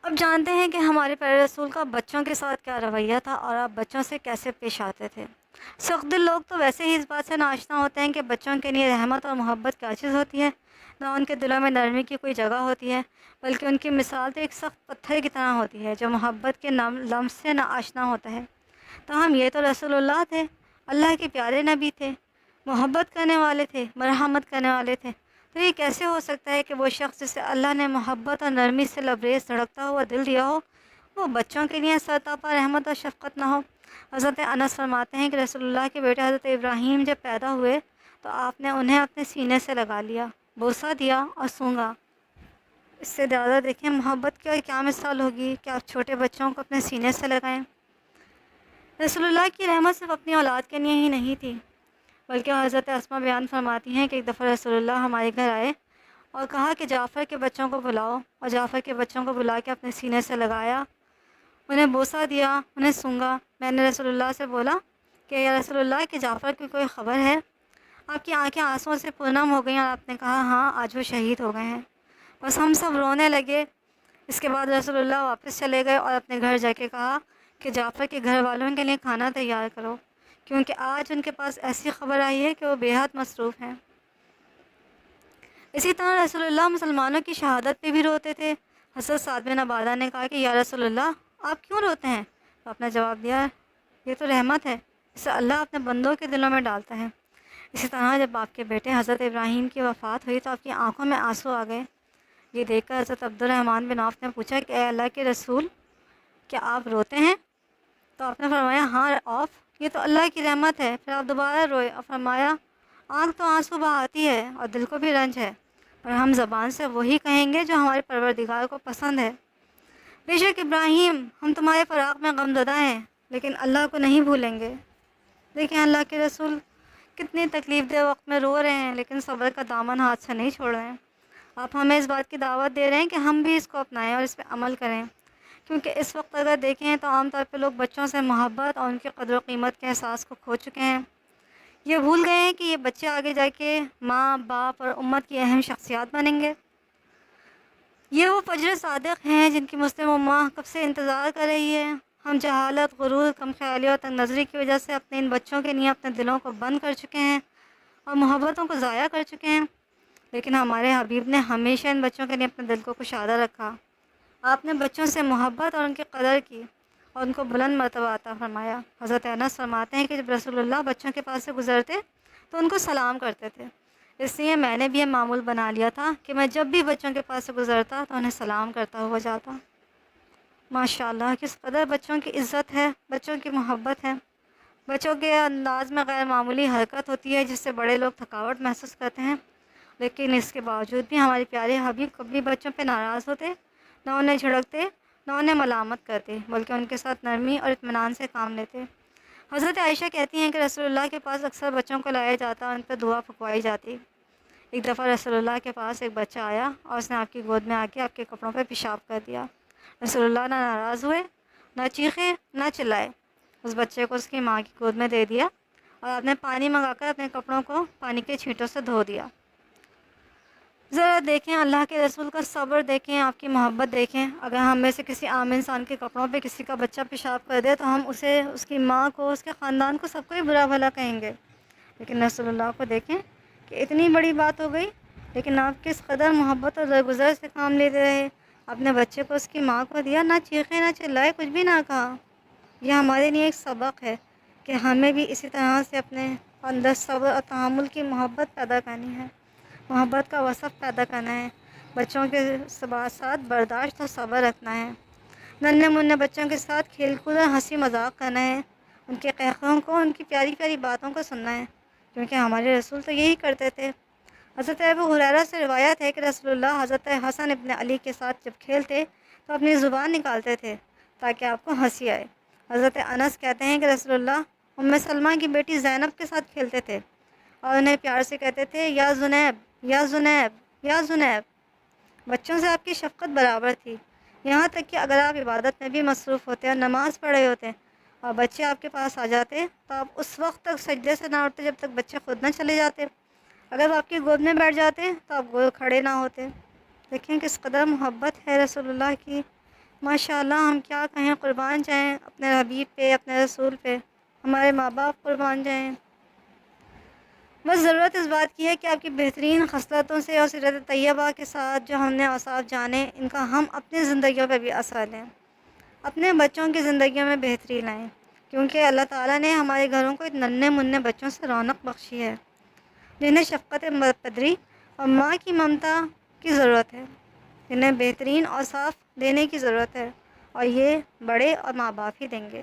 اب جانتے ہیں کہ ہمارے پیارے رسول کا بچوں کے ساتھ کیا رویہ تھا اور آپ بچوں سے کیسے پیش آتے تھے۔ سخت دل لوگ تو ویسے ہی اس بات سے ناشنا ہوتے ہیں کہ بچوں کے لیے رحمت اور محبت کیا چیز ہوتی ہے، نہ ان کے دلوں میں نرمی کی کوئی جگہ ہوتی ہے، بلکہ ان کی مثال تو ایک سخت پتھر کی طرح ہوتی ہے جو محبت کے لمس سے نہ آشنا ہوتا ہے۔ تاہم یہ تو رسول اللہ تھے، اللہ کے پیارے نبی تھے، محبت کرنے والے تھے، مرحمت کرنے والے تھے، تو یہ کیسے ہو سکتا ہے کہ وہ شخص جسے اللہ نے محبت اور نرمی سے لبریز دھڑکتا ہوا دل دیا ہو، وہ بچوں کے لیے سرتاپا رحمت اور شفقت نہ ہو؟ حضرت انس فرماتے ہیں کہ رسول اللہ کے بیٹے حضرت ابراہیم جب پیدا ہوئے تو آپ نے انہیں اپنے سینے سے لگا لیا، بوسہ دیا اور سونگا۔ اس سے زیادہ دیکھیں محبت کی اور کیا مثال ہوگی کہ آپ چھوٹے بچوں کو اپنے سینے سے لگائیں۔ رسول اللہ کی رحمت صرف اپنی اولاد کے لیے ہی نہیں تھی، بلکہ حضرت اسما بیان فرماتی ہیں کہ ایک دفعہ رسول اللہ ہمارے گھر آئے اور کہا کہ جعفر کے بچوں کو بلاؤ، اور جعفر کے بچوں کو بلا کے اپنے سینے سے لگایا، انہیں بوسہ دیا، انہیں سونگا۔ میں نے رسول اللہ سے بولا کہ یا رسول اللہ کہ جعفر کی کوئی خبر ہے؟ آپ کی آنکھیں آنسوؤں سے پرنم ہو گئیں اور آپ نے کہا ہاں آج وہ شہید ہو گئے ہیں۔ بس ہم سب رونے لگے۔ اس کے بعد رسول اللہ واپس چلے گئے اور اپنے گھر جا کے کہا کہ جعفر کے گھر والوں کے لیے کھانا تیار کرو، کیونکہ آج ان کے پاس ایسی خبر آئی ہے کہ وہ بے حد مصروف ہیں۔ اسی طرح رسول اللہ مسلمانوں کی شہادت پہ بھی روتے تھے۔ حضرت سعد بن عبادہ نے کہا کہ یا رسول اللہ آپ کیوں روتے ہیں؟ تو آپ نے جواب دیا یہ تو رحمت ہے، اسے اللہ اپنے بندوں کے دلوں میں ڈالتا ہے۔ اسی طرح جب آپ کے بیٹے حضرت ابراہیم کی وفات ہوئی تو آپ کی آنکھوں میں آنسو آ گئے۔ یہ دیکھ کر حضرت عبد الرحمن بن عوف نے پوچھا کہ اے اللہ کے رسول کیا آپ روتے ہیں؟ تو آپ نے فرمایا ہاں عوف یہ تو اللہ کی رحمت ہے۔ پھر آپ دوبارہ روئے اور فرمایا آنکھ تو آنسو بہاتی ہے اور دل کو بھی رنج ہے، پر ہم زبان سے وہی کہیں گے جو ہمارے پروردگار کو پسند ہے۔ بے شک ابراہیم ہم تمہارے فراق میں غم زدہ ہیں، لیکن اللہ کو نہیں بھولیں گے۔ دیکھیں اللہ کے رسول کتنی تکلیف دہ وقت میں رو رہے ہیں، لیکن صبر کا دامن ہاتھ سے نہیں چھوڑ رہے ہیں۔ آپ ہمیں اس بات کی دعوت دے رہے ہیں کہ ہم بھی اس کو اپنائیں اور اس پہ عمل کریں، کیونکہ اس وقت اگر دیکھیں تو عام طور پہ لوگ بچوں سے محبت اور ان کی قدر و قیمت کے احساس کو کھو چکے ہیں۔ یہ بھول گئے ہیں کہ یہ بچے آگے جا کے ماں باپ اور امت کی اہم شخصیات بنیں گے۔ یہ وہ فجر صادق ہیں جن کی مسلم امہ کب سے انتظار کر رہی ہے۔ ہم جہالت، غرور، کم خیالی اور تنگ نظری کی وجہ سے اپنے ان بچوں کے لیے اپنے دلوں کو بند کر چکے ہیں اور محبتوں کو ضائع کر چکے ہیں، لیکن ہمارے حبیب نے ہمیشہ ان بچوں کے لیے اپنے دل کو کشادہ رکھا۔ آپ نے بچوں سے محبت اور ان کی قدر کی اور ان کو بلند مرتبہ عطا فرمایا۔ حضرت انس فرماتے ہیں کہ جب رسول اللہ بچوں کے پاس سے گزرتے تو ان کو سلام کرتے تھے، اس لیے میں نے بھی یہ معمول بنا لیا تھا کہ میں جب بھی بچوں کے پاس سے گزرتا تو انہیں سلام کرتا ہوا جاتا۔ ماشاءاللہ کس قدر بچوں کی عزت ہے، بچوں کی محبت ہے۔ بچوں کے انداز میں غیر معمولی حرکت ہوتی ہے جس سے بڑے لوگ تھکاوٹ محسوس کرتے ہیں، لیکن اس کے باوجود بھی ہمارے پیارے حبیب کبھی بچوں پہ ناراض ہوتے، نہ انہیں جھڑکتے، نہ انہیں ملامت کرتے، بلکہ ان کے ساتھ نرمی اور اطمینان سے کام لیتے۔ حضرت عائشہ کہتی ہیں کہ رسول اللہ کے پاس اکثر بچوں کو لایا جاتا اور ان پہ دعا پھکوائی جاتی۔ ایک دفعہ رسول اللہ کے پاس ایک بچہ آیا اور اس نے آپ کی گود میں آ کے آپ کے کپڑوں پہ پیشاب کر دیا۔ رسول اللہ نہ ناراض ہوئے، نہ چیخے، نہ چلائے، اس بچے کو اس کی ماں کی گود میں دے دیا اور آپ نے پانی منگا کر اپنے کپڑوں کو پانی کے چھینٹوں سے دھو دیا۔ ذرا دیکھیں اللہ کے رسول کا صبر، دیکھیں آپ کی محبت دیکھیں۔ اگر ہم میں سے کسی عام انسان کے کپڑوں پہ کسی کا بچہ پیشاب کر دے تو ہم اسے، اس کی ماں کو، اس کے خاندان کو، سب کو ہی برا بھلا کہیں گے، لیکن رسول اللہ کو دیکھیں کہ اتنی بڑی بات ہو گئی لیکن آپ کس قدر محبت اور درگزر سے کام لیتے رہے۔ اپنے بچے کو اس کی ماں کو دیا، نہ چیخے، نہ چلائے، کچھ بھی نہ کہا۔ یہ ہمارے لیے ایک سبق ہے کہ ہمیں بھی اسی طرح سے اپنے اندر صبر اور تحمل کی محبت پیدا کرنی ہے، محبت کا وصف پیدا کرنا ہے، بچوں کے ساتھ برداشت اور صبر رکھنا ہے، ننھے منھے بچوں کے ساتھ کھیل کود اور ہنسی مذاق کرنا ہے، ان کے قہقہوں کو، ان کی پیاری پیاری باتوں کو سننا ہے، کیونکہ ہمارے رسول تو یہی کرتے تھے۔ حضرت ابو ہریرہ سے روایت ہے کہ رسول اللہ حضرت حسن ابن علی کے ساتھ جب کھیلتے تو اپنی زبان نکالتے تھے تاکہ آپ کو ہنسی آئے۔ حضرت انس کہتے ہیں کہ رسول اللہ ام سلمہ کی بیٹی زینب کے ساتھ کھیلتے تھے اور انہیں پیار سے کہتے تھے یا زنیب، یا زنیب، یا زنیب۔ بچوں سے آپ کی شفقت برابر تھی، یہاں تک کہ اگر آپ عبادت میں بھی مصروف ہوتے اور نماز پڑھ رہے ہوتے اور بچے آپ کے پاس آ جاتے تو آپ اس وقت تک سجدے سے نہ اٹھتے جب تک بچے خود نہ چلے جاتے۔ اگر وہ آپ کی گود میں بیٹھ جاتے تو آپ کھڑے نہ ہوتے۔ دیکھیں کس قدر محبت ہے رسول اللہ کی۔ ماشاءاللہ ہم کیا کہیں، قربان جائیں اپنے حبیب پہ، اپنے رسول پہ، ہمارے ماں باپ قربان جائیں۔ بس ضرورت اس بات کی ہے کہ آپ کی بہترین خصلتوں سے اور سیرت طیبہ کے ساتھ جو ہم نے اوصاف جانے ان کا ہم اپنی زندگیوں پہ بھی اثر لیں، اپنے بچوں کی زندگیوں میں بہتری لائیں، کیونکہ اللہ تعالیٰ نے ہمارے گھروں کو ننھے منھے بچوں سے رونق بخشی ہے جنہیں شفقت پدری اور ماں کی ممتا کی ضرورت ہے، جنہیں بہترین اوصاف دینے کی ضرورت ہے، اور یہ بڑے اور ماں باپ ہی دیں گے۔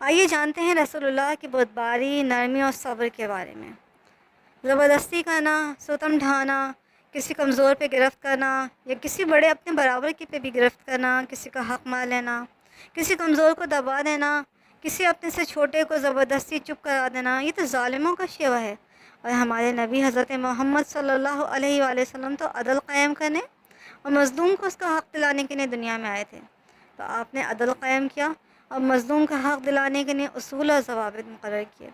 آئیے جانتے ہیں رسول اللہ کی بردباری، نرمی اور صبر کے بارے میں۔ زبردستی کرنا، ستم ڈھانا، کسی کمزور پہ گرفت کرنا یا کسی بڑے اپنے برابر کی پہ بھی گرفت کرنا، کسی کا حق مار لینا، کسی کمزور کو دبا دینا، کسی اپنے سے چھوٹے کو زبردستی چپ کرا دینا، یہ تو ظالموں کا شیوا ہے۔ اور ہمارے نبی حضرت محمد صلی اللہ علیہ وآلہ وسلم تو عدل قائم کرنے اور مظلوم کو اس کا حق دلانے کے لیے دنیا میں آئے تھے، تو آپ نے عدل قائم کیا اور مظلوم کا حق دلانے کے لیے اصول اور ضوابط مقرر کیے۔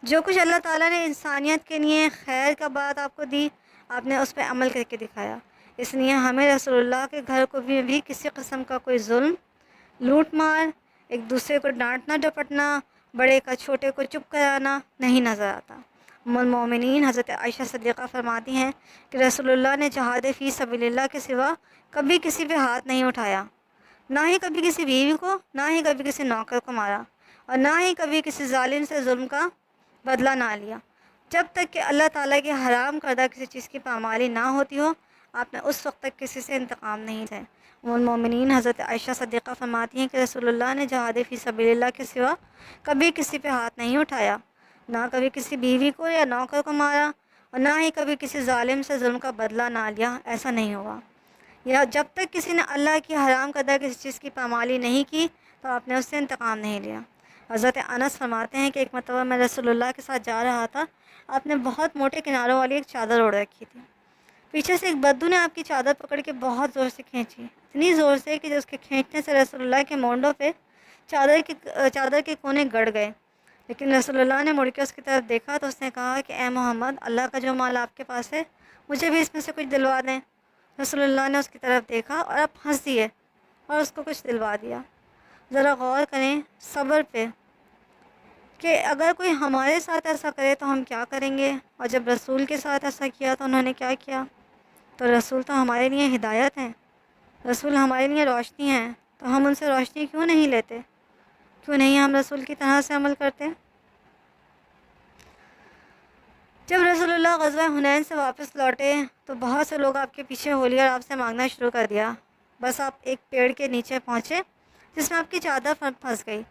جو کچھ اللہ تعالیٰ نے انسانیت کے لیے خیر کا بات آپ کو دی، آپ نے اس پہ عمل کر کے دکھایا۔ اس لیے ہمیں رسول اللہ کے گھر کو بھی کسی قسم کا کوئی ظلم، لوٹ مار، ایک دوسرے کو ڈانٹنا ڈپٹنا، بڑے کا چھوٹے کو چپ کرانا نہیں نظر آتا۔ ام المومنین حضرت عائشہ صدیقہ فرماتی ہیں کہ رسول اللہ نے جہاد فی سبیل اللہ کے سوا کبھی کسی پہ ہاتھ نہیں اٹھایا، نہ ہی کبھی کسی بیوی کو، نہ ہی کبھی کسی نوکر کو مارا، اور نہ ہی کبھی کسی ظالم سے ظلم کا بدلہ نہ لیا، جب تک کہ اللہ تعالیٰ کی حرام کردہ کسی چیز کی پامالی نہ ہوتی ہو۔ آپ نے اس وقت تک کسی سے انتقام نہیں لیا۔ ام المومنین حضرت عائشہ صدیقہ فرماتی ہیں کہ رسول اللہ نے جہاد فی سبیل اللہ کے سوا کبھی کسی پہ ہاتھ نہیں اٹھایا، نہ کبھی کسی بیوی کو یا نوکر کو مارا، اور نہ ہی کبھی کسی ظالم سے ظلم کا بدلہ نہ لیا، ایسا نہیں ہوا۔ یا جب تک کسی نے اللہ کی حرام کردہ کسی چیز کی پامالی نہیں کی تو آپ نے اس سے انتقام نہیں لیا۔ حضرت انس فرماتے ہیں کہ ایک مرتبہ میں رسول اللہ کے ساتھ جا رہا تھا، آپ نے بہت موٹے کناروں والی ایک چادر اوڑھ رکھی تھی، پیچھے سے ایک بدو نے آپ کی چادر پکڑ کے بہت زور سے کھینچی، اتنی زور سے کہ اس کے کھینچنے سے رسول اللہ کے مونڈوں پہ چادر کے کونے گڑ گئے، لیکن رسول اللہ نے مڑ کے اس کی طرف دیکھا تو اس نے کہا کہ اے محمد، اللہ کا جو مال آپ کے پاس ہے مجھے بھی اس میں سے کچھ دلوا دیں۔ رسول اللہ نے اس کی طرف دیکھا اور اب ہنس دیے اور اس کو کچھ دلوا دیا۔ ذرا غور کریں صبر پہ کہ اگر کوئی ہمارے ساتھ ایسا کرے تو ہم کیا کریں گے، اور جب رسول کے ساتھ ایسا کیا تو انہوں نے کیا کیا۔ تو رسول تو ہمارے لیے ہدایت ہیں، رسول ہمارے لیے روشنی ہیں، تو ہم ان سے روشنی کیوں نہیں لیتے، کیوں نہیں ہم رسول کی طرح سے عمل کرتے۔ جب رسول اللہ غزوہ حنین سے واپس لوٹے تو بہت سے لوگ آپ کے پیچھے ہو لیے اور آپ سے مانگنا شروع کر دیا۔ بس آپ ایک پیڑ کے نیچے پہنچے جس میں آپ کی چادر پھنس گئی،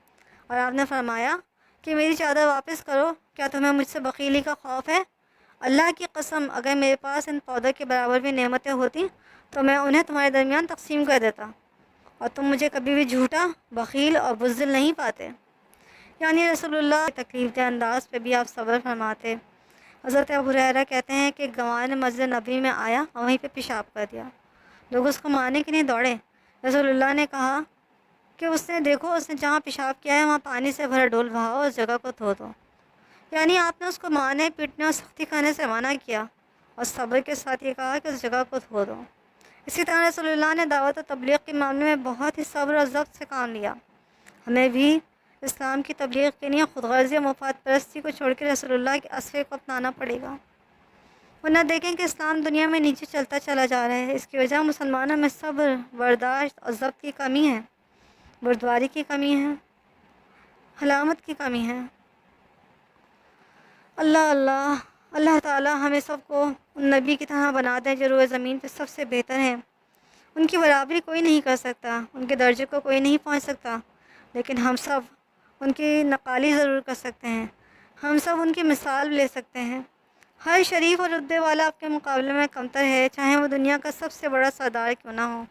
اور آپ نے فرمایا کہ میری چادر واپس کرو، کیا تمہیں مجھ سے بخیلی کا خوف ہے؟ اللہ کی قسم، اگر میرے پاس ان پودوں کے برابر بھی نعمتیں ہوتی تو میں انہیں تمہارے درمیان تقسیم کر دیتا، اور تم مجھے کبھی بھی جھوٹا، بخیل اور بزدل نہیں پاتے۔ یعنی رسول اللہ کے تکلیف دہ انداز پہ بھی آپ صبر فرماتے۔ حضرت ابو ہریرہ کہتے ہیں کہ گنوار نے مسجد نبی میں آیا اور وہیں پہ پیشاب کر دیا، لوگ اس کو مارنے کے لیے دوڑے۔ رسول اللہ نے کہا کہ اس نے جہاں پیشاب کیا ہے وہاں پانی سے بھرا ڈول بہاؤ اور اس جگہ کو دھو دو۔ یعنی آپ نے اس کو مارنے، پیٹنے اور سختی کھانے سے منع کیا، اور صبر کے ساتھ یہ کہا کہ اس جگہ کو دھو دو۔ اسی طرح رسول اللہ نے دعوت و تبلیغ کے معاملے میں بہت ہی صبر اور ضبط سے کام لیا۔ ہمیں بھی اسلام کی تبلیغ کے لیے خود غرضی اور مفاد پرستی کو چھوڑ کے رسول اللہ کے اسوے کو اپنانا پڑے گا، ورنہ دیکھیں کہ اسلام دنیا میں نیچے چلتا چلا جا رہا ہے۔ اس کی وجہ مسلمانوں میں صبر، برداشت اور ضبط کی کمی ہے، بردباری کی کمی ہے، حلامت کی کمی ہے۔ اللہ تعالی ہمیں سب کو ان نبی کی طرح بنا دیں جو روئے زمین پہ سب سے بہتر ہیں۔ ان کی برابری کوئی نہیں کر سکتا، ان کے درجے کو کوئی نہیں پہنچ سکتا، لیکن ہم سب ان کی نقالی ضرور کر سکتے ہیں، ہم سب ان کی مثال لے سکتے ہیں۔ ہر شریف اور رتبے والا آپ کے مقابلے میں کمتر ہے، چاہے وہ دنیا کا سب سے بڑا سردار کیوں نہ ہو،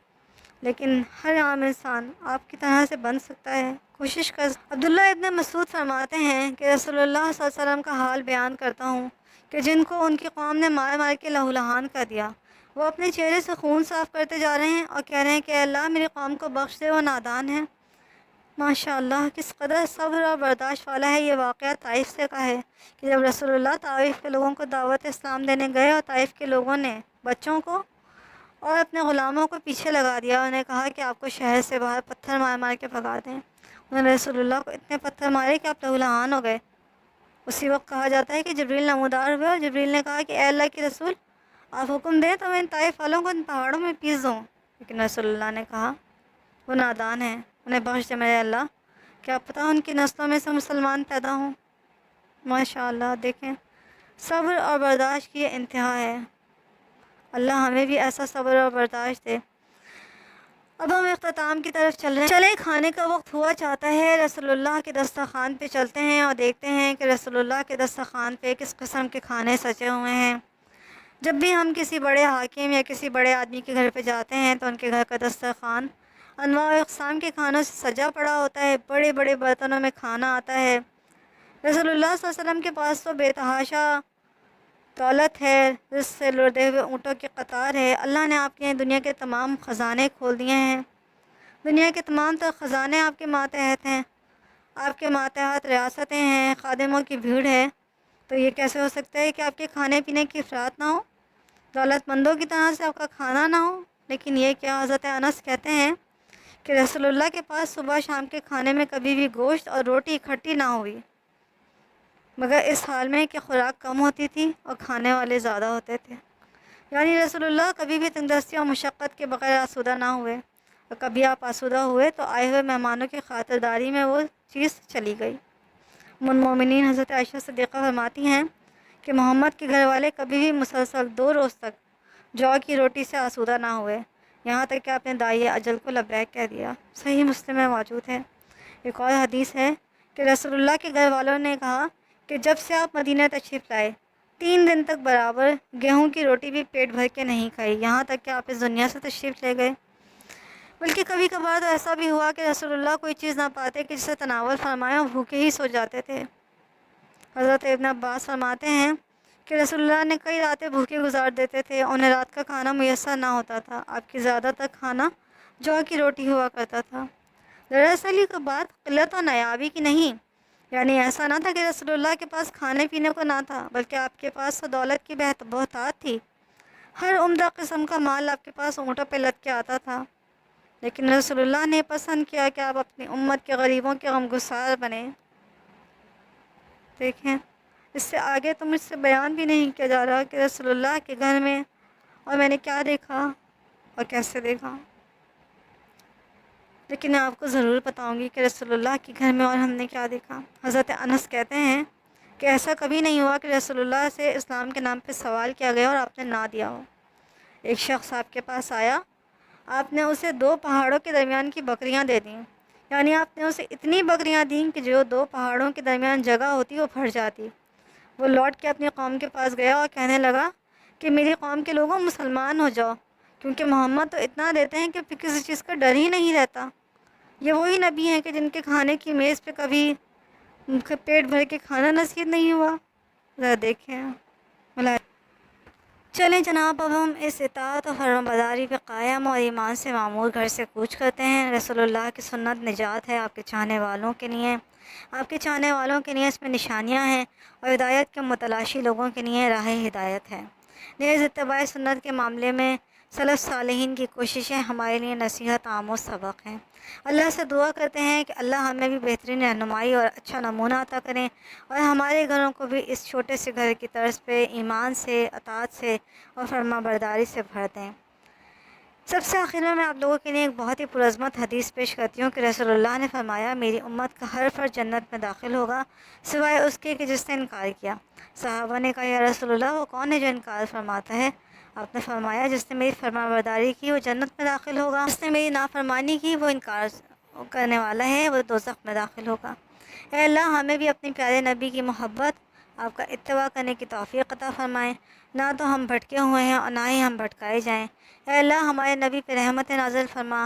لیکن ہر عام انسان آپ کی طرح سے بن سکتا ہے، کوشش کر۔ عبداللہ ابن مسعود فرماتے ہیں کہ رسول اللہ صلی اللہ علیہ وسلم کا حال بیان کرتا ہوں کہ جن کو ان کی قوم نے مار مار کے لہو لہان کر دیا، وہ اپنے چہرے سے خون صاف کرتے جا رہے ہیں اور کہہ رہے ہیں کہ اے اللہ میری قوم کو بخش دے، وہ نادان ہے۔ ماشاء اللہ، کس قدر صبر اور برداشت والا ہے۔ یہ واقعہ طائف سے کا ہے کہ جب رسول اللہ طائف کے لوگوں کو دعوت اسلام دینے گئے اور طائف کے لوگوں نے بچوں کو اور اپنے غلاموں کو پیچھے لگا دیا، انہیں کہا کہ آپ کو شہر سے باہر پتھر مار مار کے بھگا دیں۔ انہوں نے رسول اللہ کو اتنے پتھر مارے کہ آپ لہو لہان ہو گئے۔ اسی وقت کہا جاتا ہے کہ جبریل نمودار ہوئے اور جبریل نے کہا کہ اے اللہ کے رسول، آپ حکم دیں تو میں ان طائف والوں کو ان پہاڑوں میں پیس دوں، لیکن رسول اللہ نے کہا وہ نادان ہیں، انہیں بخش دے میرے اللہ، کیا پتہ ان کی نسلوں میں سے مسلمان پیدا ہوں۔ ماشاء اللہ، دیکھیں صبر اور برداشت کی یہ انتہا ہے۔ اللہ ہمیں بھی ایسا صبر اور برداشت دے۔ اب ہم اختتام کی طرف چل رہے ہیں۔ چلے کھانے کا وقت ہوا چاہتا ہے، رسول اللہ کے دسترخوان پہ چلتے ہیں اور دیکھتے ہیں کہ رسول اللہ کے دسترخوان پہ کس قسم کے کھانے سجے ہوئے ہیں۔ جب بھی ہم کسی بڑے حاکم یا کسی بڑے آدمی کے گھر پہ جاتے ہیں تو ان کے گھر کا دسترخوان انواع و اقسام کے کھانوں سے سجا پڑا ہوتا ہے، بڑے بڑے برتنوں میں کھانا آتا ہے۔ رسول اللہ صلی اللہ علیہ وسلم کے پاس تو بے تحاشا دولت ہے، رزق سے لڑے ہوئے اونٹوں کی قطار ہے۔ اللہ نے آپ کے دنیا کے تمام خزانے کھول دیے ہیں۔ دنیا کے تمام تر خزانے آپ کے ماتحت ہیں۔ آپ کے ماتحت ریاستیں ہیں، خادموں کی بھیڑ ہے۔ تو یہ کیسے ہو سکتا ہے کہ آپ کے کھانے پینے کی افراط نہ ہو، دولت مندوں کی طرح سے آپ کا کھانا نہ ہو؟ لیکن یہ کیا، حضرت انس کہتے ہیں کہ رسول اللہ کے پاس صبح شام کے کھانے میں کبھی بھی گوشت اور روٹی اکٹھی نہ ہوئی، مگر اس حال میں کہ خوراک کم ہوتی تھی اور کھانے والے زیادہ ہوتے تھے۔ یعنی رسول اللہ کبھی بھی تنگدستی اور مشقت کے بغیر آسودہ نہ ہوئے، اور کبھی آپ آسودہ ہوئے تو آئے ہوئے مہمانوں کی خاطرداری میں وہ چیز چلی گئی۔ ام المومنین حضرت عائشہ صدیقہ فرماتی ہیں کہ محمد کے گھر والے کبھی بھی مسلسل 2 روز تک جو کی روٹی سے آسودہ نہ ہوئے، یہاں تک کہ آپ نے داعی اجل کو لبیک کہہ دیا۔ صحیح مسلم میں موجود ہے۔ ایک اور حدیث ہے کہ رسول اللہ کے گھر والوں نے کہا کہ جب سے آپ مدینہ تشریف لائے 3 دن تک برابر گیہوں کی روٹی بھی پیٹ بھر کے نہیں کھائی، یہاں تک کہ آپ اس دنیا سے تشریف لے گئے۔ بلکہ کبھی کبھار تو ایسا بھی ہوا کہ رسول اللہ کوئی چیز نہ پاتے کہ جسے تناول فرمائے اور بھوکے ہی سو جاتے تھے۔ حضرت ابن عباس فرماتے ہیں کہ رسول اللہ نے کئی راتیں بھوکے گزار دیتے تھے، انہیں رات کا کھانا میسر نہ ہوتا تھا۔ آپ کی زیادہ تر کھانا جو کی روٹی ہوا کرتا تھا۔ دراصل یہ بات قلت و نایابی کی نہیں، یعنی ایسا نہ تھا کہ رسول اللہ کے پاس کھانے پینے کو نہ تھا، بلکہ آپ کے پاس تو دولت کی بہتات تھی۔ ہر عمدہ قسم کا مال آپ کے پاس اونٹوں پہ لد کے آتا تھا، لیکن رسول اللہ نے پسند کیا کہ آپ اپنی امت کے غریبوں کے غمگسار بنے۔ دیکھیں، اس سے آگے تو مجھ سے بیان بھی نہیں کیا جا رہا کہ رسول اللہ کے گھر میں اور میں نے کیا دیکھا اور کیسے دیکھا، لیکن میں آپ کو ضرور بتاؤں گی کہ رسول اللہ کے گھر میں اور ہم نے کیا دیکھا۔ حضرت انس کہتے ہیں کہ ایسا کبھی نہیں ہوا کہ رسول اللہ سے اسلام کے نام پہ سوال کیا گیا اور آپ نے نہ دیا ہو۔ ایک شخص آپ کے پاس آیا، آپ نے اسے 2 پہاڑوں کے درمیان کی بکریاں دے دیں، یعنی آپ نے اسے اتنی بکریاں دیں کہ جو 2 پہاڑوں کے درمیان جگہ ہوتی وہ بھر جاتی۔ وہ لوٹ کے اپنی قوم کے پاس گیا اور کہنے لگا کہ میری قوم کے لوگوں مسلمان ہو جاؤ، کیونکہ محمد تو اتنا دیتے ہیں کہ پھر کسی چیز کا ڈر ہی نہیں رہتا۔ یہ وہی نبی ہیں کہ جن کے کھانے کی میز پہ کبھی پیٹ بھر کے کھانا نصیب نہیں ہوا۔ ذرا دیکھیں۔ چلیں جناب، اب ہم اس اطاعت و فرمانبرداری پہ قائم اور ایمان سے معمور گھر سے کوچ کرتے ہیں۔ رسول اللہ کی سنت نجات ہے آپ کے چاہنے والوں کے لیے، آپ کے چاہنے والوں کے لیے اس میں نشانیاں ہیں، اور ہدایت کے متلاشی لوگوں کے لیے راہ ہدایت ہے۔ نیز اتباع سنت کے معاملے میں سلف صالحین کی کوششیں ہمارے لیے نصیحت آموز سبق ہیں۔ اللہ سے دعا کرتے ہیں کہ اللہ ہمیں بھی بہترین رہنمائی اور اچھا نمونہ عطا کریں، اور ہمارے گھروں کو بھی اس چھوٹے سے گھر کی طرز پہ ایمان سے، اطاعت سے اور فرما برداری سے بھر دیں۔ سب سے آخر میں آپ لوگوں کے لیے ایک بہت ہی پرعظمت حدیث پیش کرتی ہوں کہ رسول اللہ نے فرمایا، میری امت کا ہر فرد جنت میں داخل ہوگا سوائے اس کے کہ جس نے انکار کیا۔ صحابہ نے کہا، یا رسول اللہ، وہ کون ہے جو انکار فرماتا ہے؟ آپ نے فرمایا، جس نے میری فرما برداری کی وہ جنت میں داخل ہوگا، جس نے میری نافرمانی کی وہ انکار کرنے والا ہے وہ دوزخ میں داخل ہوگا۔ اے اللہ، ہمیں بھی اپنے پیارے نبی کی محبت، آپ کا اتباع کرنے کی توفیق عطا فرمائیں۔ نہ تو ہم بھٹکے ہوئے ہیں اور نہ ہی ہم بھٹکائے جائیں۔ اے اللہ، ہمارے نبی پہ رحمت نازل فرما،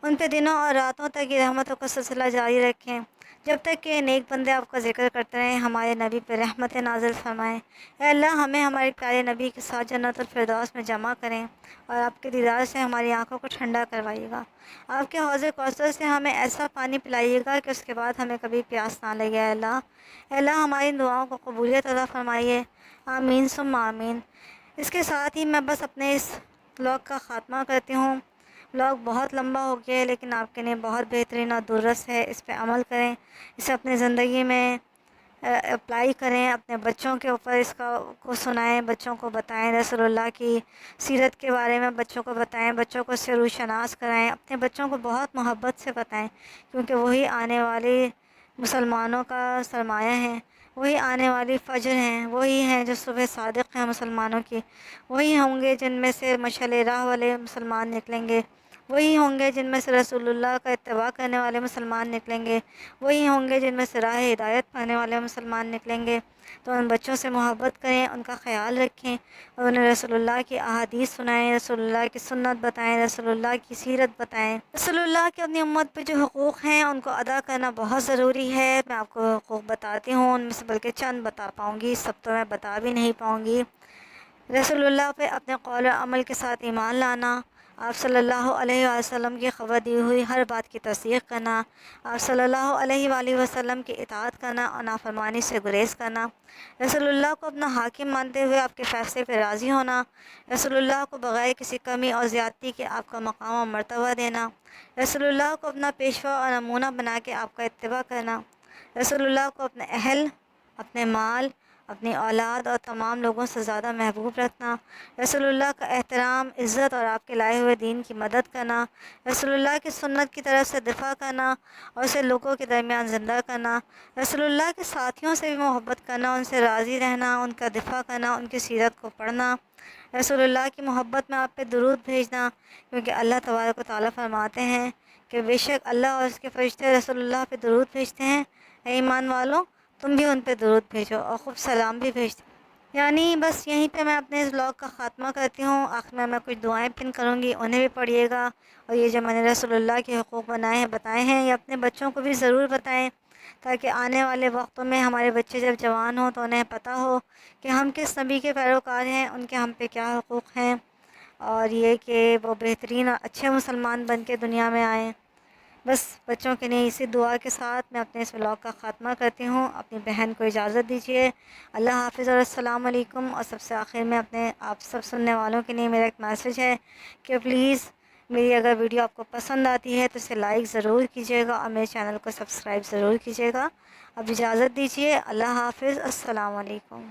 ان پہ دنوں اور راتوں تک یہ رحمتوں کا سلسلہ جاری رکھیں، جب تک کہ نیک بندے آپ کا ذکر کرتے رہیں۔ ہمارے نبی پہ رحمت نازل فرمائیں۔ اے اللہ، ہمیں ہمارے پیارے نبی کے ساتھ جنت الفردوس میں جمع کریں، اور آپ کے دیدار سے ہماری آنکھوں کو ٹھنڈا کروائیے گا۔ آپ کے حوض کوثر سے ہمیں ایسا پانی پلائیے گا کہ اس کے بعد ہمیں کبھی پیاس نہ لگے۔ اے اللہ، ہماری دعاؤں کو قبولیت عطا فرمائیے۔ آمین ثم آمین۔ اس کے ساتھ ہی میں بس اپنے اس بلاگ کا خاتمہ کرتی ہوں۔ بلاگ بہت لمبا ہو گیا ہے، لیکن آپ کے لیے بہت بہترین اور درست ہے، اس پہ عمل کریں، اسے اپنی زندگی میں اپلائی کریں، اپنے بچوں کے اوپر اس کو سنائیں، بچوں کو بتائیں، رسول اللہ کی سیرت کے بارے میں بچوں کو بتائیں، بچوں کو اس سے روشناس کرائیں، اپنے بچوں کو بہت محبت سے بتائیں، کیونکہ وہی آنے والے مسلمانوں کا سرمایہ ہیں، وہی آنے والی فجر ہیں، وہی ہیں جو صبح صادق ہیں مسلمانوں کی، وہی ہوں گے جن میں سے مشعل راہ والے مسلمان نکلیں گے۔ وہی ہوں گے جن میں سے رسول اللہ کا اتباع کرنے والے مسلمان نکلیں گے، وہی ہوں گے جن میں سے راہ ہدایت پانے والے مسلمان نکلیں گے۔ تو ان بچوں سے محبت کریں، ان کا خیال رکھیں، اور انہیں رسول اللہ کی احادیث سنائیں، رسول اللہ کی سنت بتائیں، رسول اللہ کی سیرت بتائیں۔ رسول اللہ کے اپنی امت پہ جو حقوق ہیں ان کو ادا کرنا بہت ضروری ہے۔ میں آپ کو حقوق بتاتی ہوں، ان میں سے بلکہ چند بتا پاؤں گی، سب تو میں بتا بھی نہیں پاؤں گی۔ رسول اللہ پہ اپنے قول و عمل کے ساتھ ایمان لانا، آپ صلی اللہ علیہ وسلم کی خبر دی ہوئی ہر بات کی تصدیق کرنا، آپ صلی اللہ علیہ وآلہ وسلم کی اطاعت کرنا اور نافرمانی سے گریز کرنا، رسول اللہ کو اپنا حاکم مانتے ہوئے آپ کے فیصلے پہ راضی ہونا، رسول اللہ کو بغیر کسی کمی اور زیادتی کے آپ کا مقام و مرتبہ دینا، رسول اللہ کو اپنا پیشوا اور نمونہ بنا کے آپ کا اتباع کرنا، رسول اللہ کو اپنے اہل، اپنے مال، اپنی اولاد اور تمام لوگوں سے زیادہ محبوب رکھنا، رسول اللہ کا احترام، عزت اور آپ کے لائے ہوئے دین کی مدد کرنا، رسول اللہ کی سنت کی طرف سے دفاع کرنا اور اسے لوگوں کے درمیان زندہ کرنا، رسول اللہ کے ساتھیوں سے بھی محبت کرنا، ان سے راضی رہنا، ان کا دفاع کرنا، ان کی سیرت کو پڑھنا، رسول اللہ کی محبت میں آپ پہ درود بھیجنا، کیونکہ اللہ تبارک و تعالیٰ فرماتے ہیں کہ بے شک اللہ اور اس کے فرشتے رسول اللہ پہ درود بھیجتے ہیں، اے ایمان والوں تم بھی ان پہ درود بھیجو اور خوب سلام بھی بھیجو۔ یعنی بس یہیں پہ میں اپنے اس بلاگ کا خاتمہ کرتی ہوں۔ آخر میں کچھ دعائیں پن کروں گی، انہیں بھی پڑھیے گا، اور یہ جو میں نے رسول اللہ کے حقوق بتائے ہیں یہ اپنے بچوں کو بھی ضرور بتائیں، تاکہ آنے والے وقتوں میں ہمارے بچے جب جوان ہوں تو انہیں پتہ ہو کہ ہم کس نبی کے پیروکار ہیں، ان کے ہم پہ کیا حقوق ہیں، اور یہ کہ وہ بہترین اور اچھے مسلمان بن کے دنیا میں آئیں۔ بس بچوں کے لیے اسی دعا کے ساتھ میں اپنے اس ولاگ کا خاتمہ کرتی ہوں۔ اپنی بہن کو اجازت دیجیے۔ اللہ حافظ اور السلام علیکم۔ اور سب سے آخر میں اپنے آپ سب سننے والوں کے لیے میرا ایک میسیج ہے کہ پلیز میری اگر ویڈیو آپ کو پسند آتی ہے تو اسے لائک ضرور کیجیے گا اور میرے چینل کو سبسکرائب ضرور کیجیے گا۔ اب اجازت دیجیے۔ اللہ حافظ، السلام علیکم۔